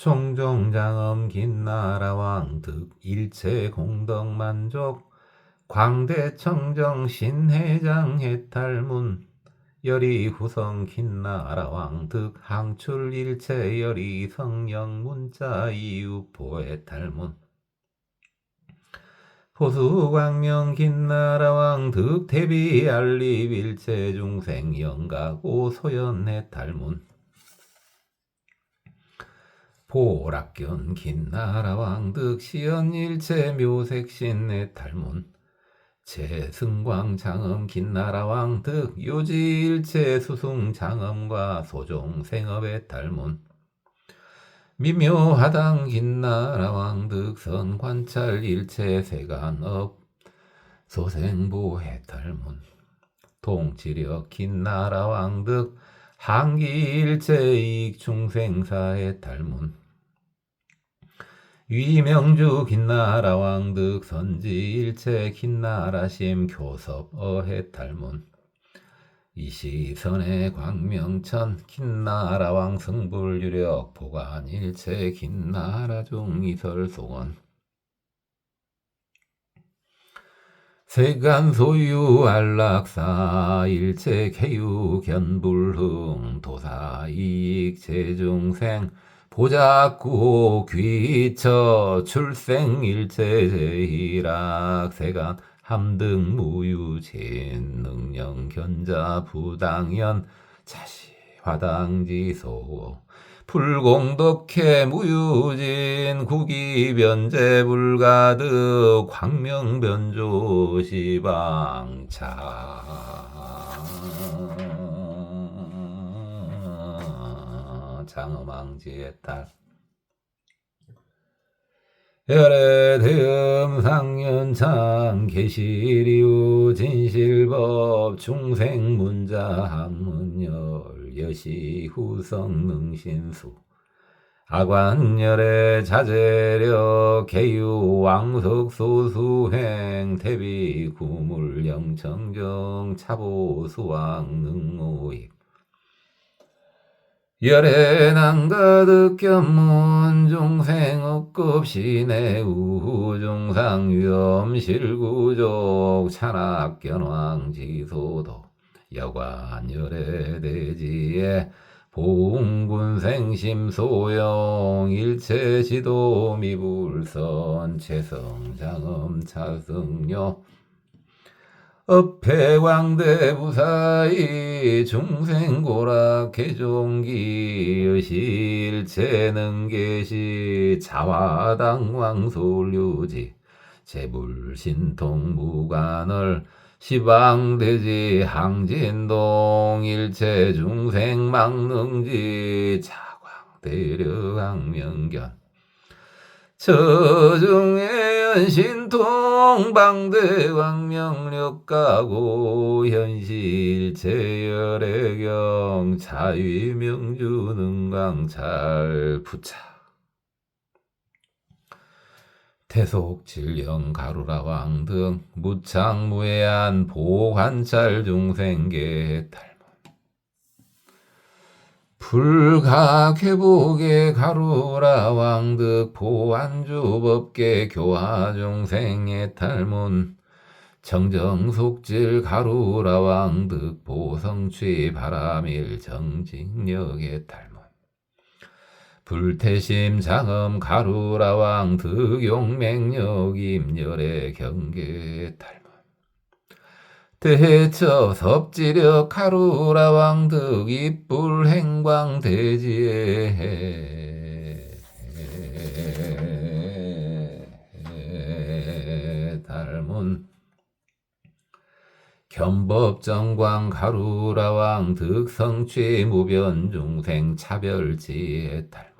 총종장엄 긴나라왕 득 일체 공덕만족 광대청정 신회장 해탈문 열이 후성 긴나라왕 득 항출 일체 열이 성령 문자 이유포 해탈문 포수광명 긴나라왕 득 대비 알립 일체 중생 영가고 소연 해탈문 보락견 긴나라왕 득 시연일체 묘색신의 탈문 재승광 장엄 긴나라왕 득 요지일체 수승 장엄과 소종 생업의 탈문 미묘하당 긴나라왕 득 선관찰 일체 세간업 소생보해 탈문 통치력 긴나라왕 득 항기일체익 중생사의 탈문 위명주 긴나라왕 득 선지일체 긴나라심 교섭 어해 탈문 이시선의 광명천 긴나라왕 승불유력 보관일체 긴나라중 이설송원 세간소유 안락사 일체 개유 견불흥 도사이익 제중생 보작구 귀처 출생 일체 제희락 세간 함등 무유진 능령 견자 부당연 자시 화당지소 불공덕해 무유진 구기변제 불가득 광명변조 시방차 장엄왕지의 딸 열애 대음 상연창 계시리우 진실법 중생문자 학문열 여시 후성 능신수 아관열애 자재력 개유 왕석 소수행 대비 구물 영청정 차보 수왕 능오입 열애 난가득 견문 중생 업급 시내 우중상 위엄 실구족 찬악 견왕 지소도 여관 열애 대지에 봉군 생심 소영 일체 지도 미불선 최성 장엄 차승료 업회광대 부사이 중생고락 개종기 여실체 능계시 자화당왕 솔유지 재불신통 무관을 시방대지 항진동 일체 중생 망능지 자광대력항명견 저중의 연신통 방대왕명력가고 현실 제열애경 자위명주능강찰 부차 태속질령 가루라왕 등 무창무해한 보관찰 중생계 탈문 불가회복의 가루라왕 득 보안주법계 교화중생의 탈문 정정속질 가루라왕 득 보성취 바람일 정직력의 탈문 불태심 장엄 가루라왕 득 용맹력 임열의 경계의 탈문 대처 섭지력 가루라 왕득 이뿔 행광 대지에 달문 견법정광 가루라 왕득 성취 무변 중생 차별지에 달문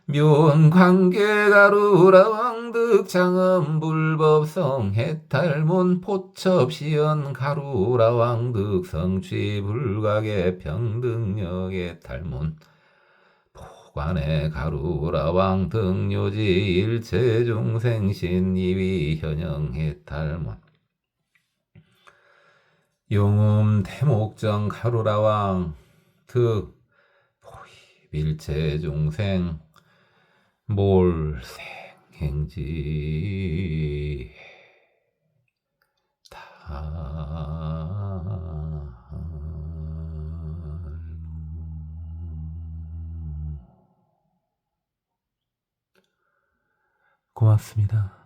묘원관계 가루라 왕득 장엄 불법성 해탈문 포첩시연 가루라 왕득 성취 불가계 평등력의 탈문 포관의 가루라 왕득 요지 일체 중생신 이위 현영 해탈문 용음 태목정 가루라 왕득 일체 중생 몰생행지 고맙습니다.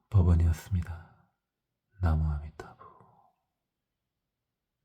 법원이었습니다. 나무아미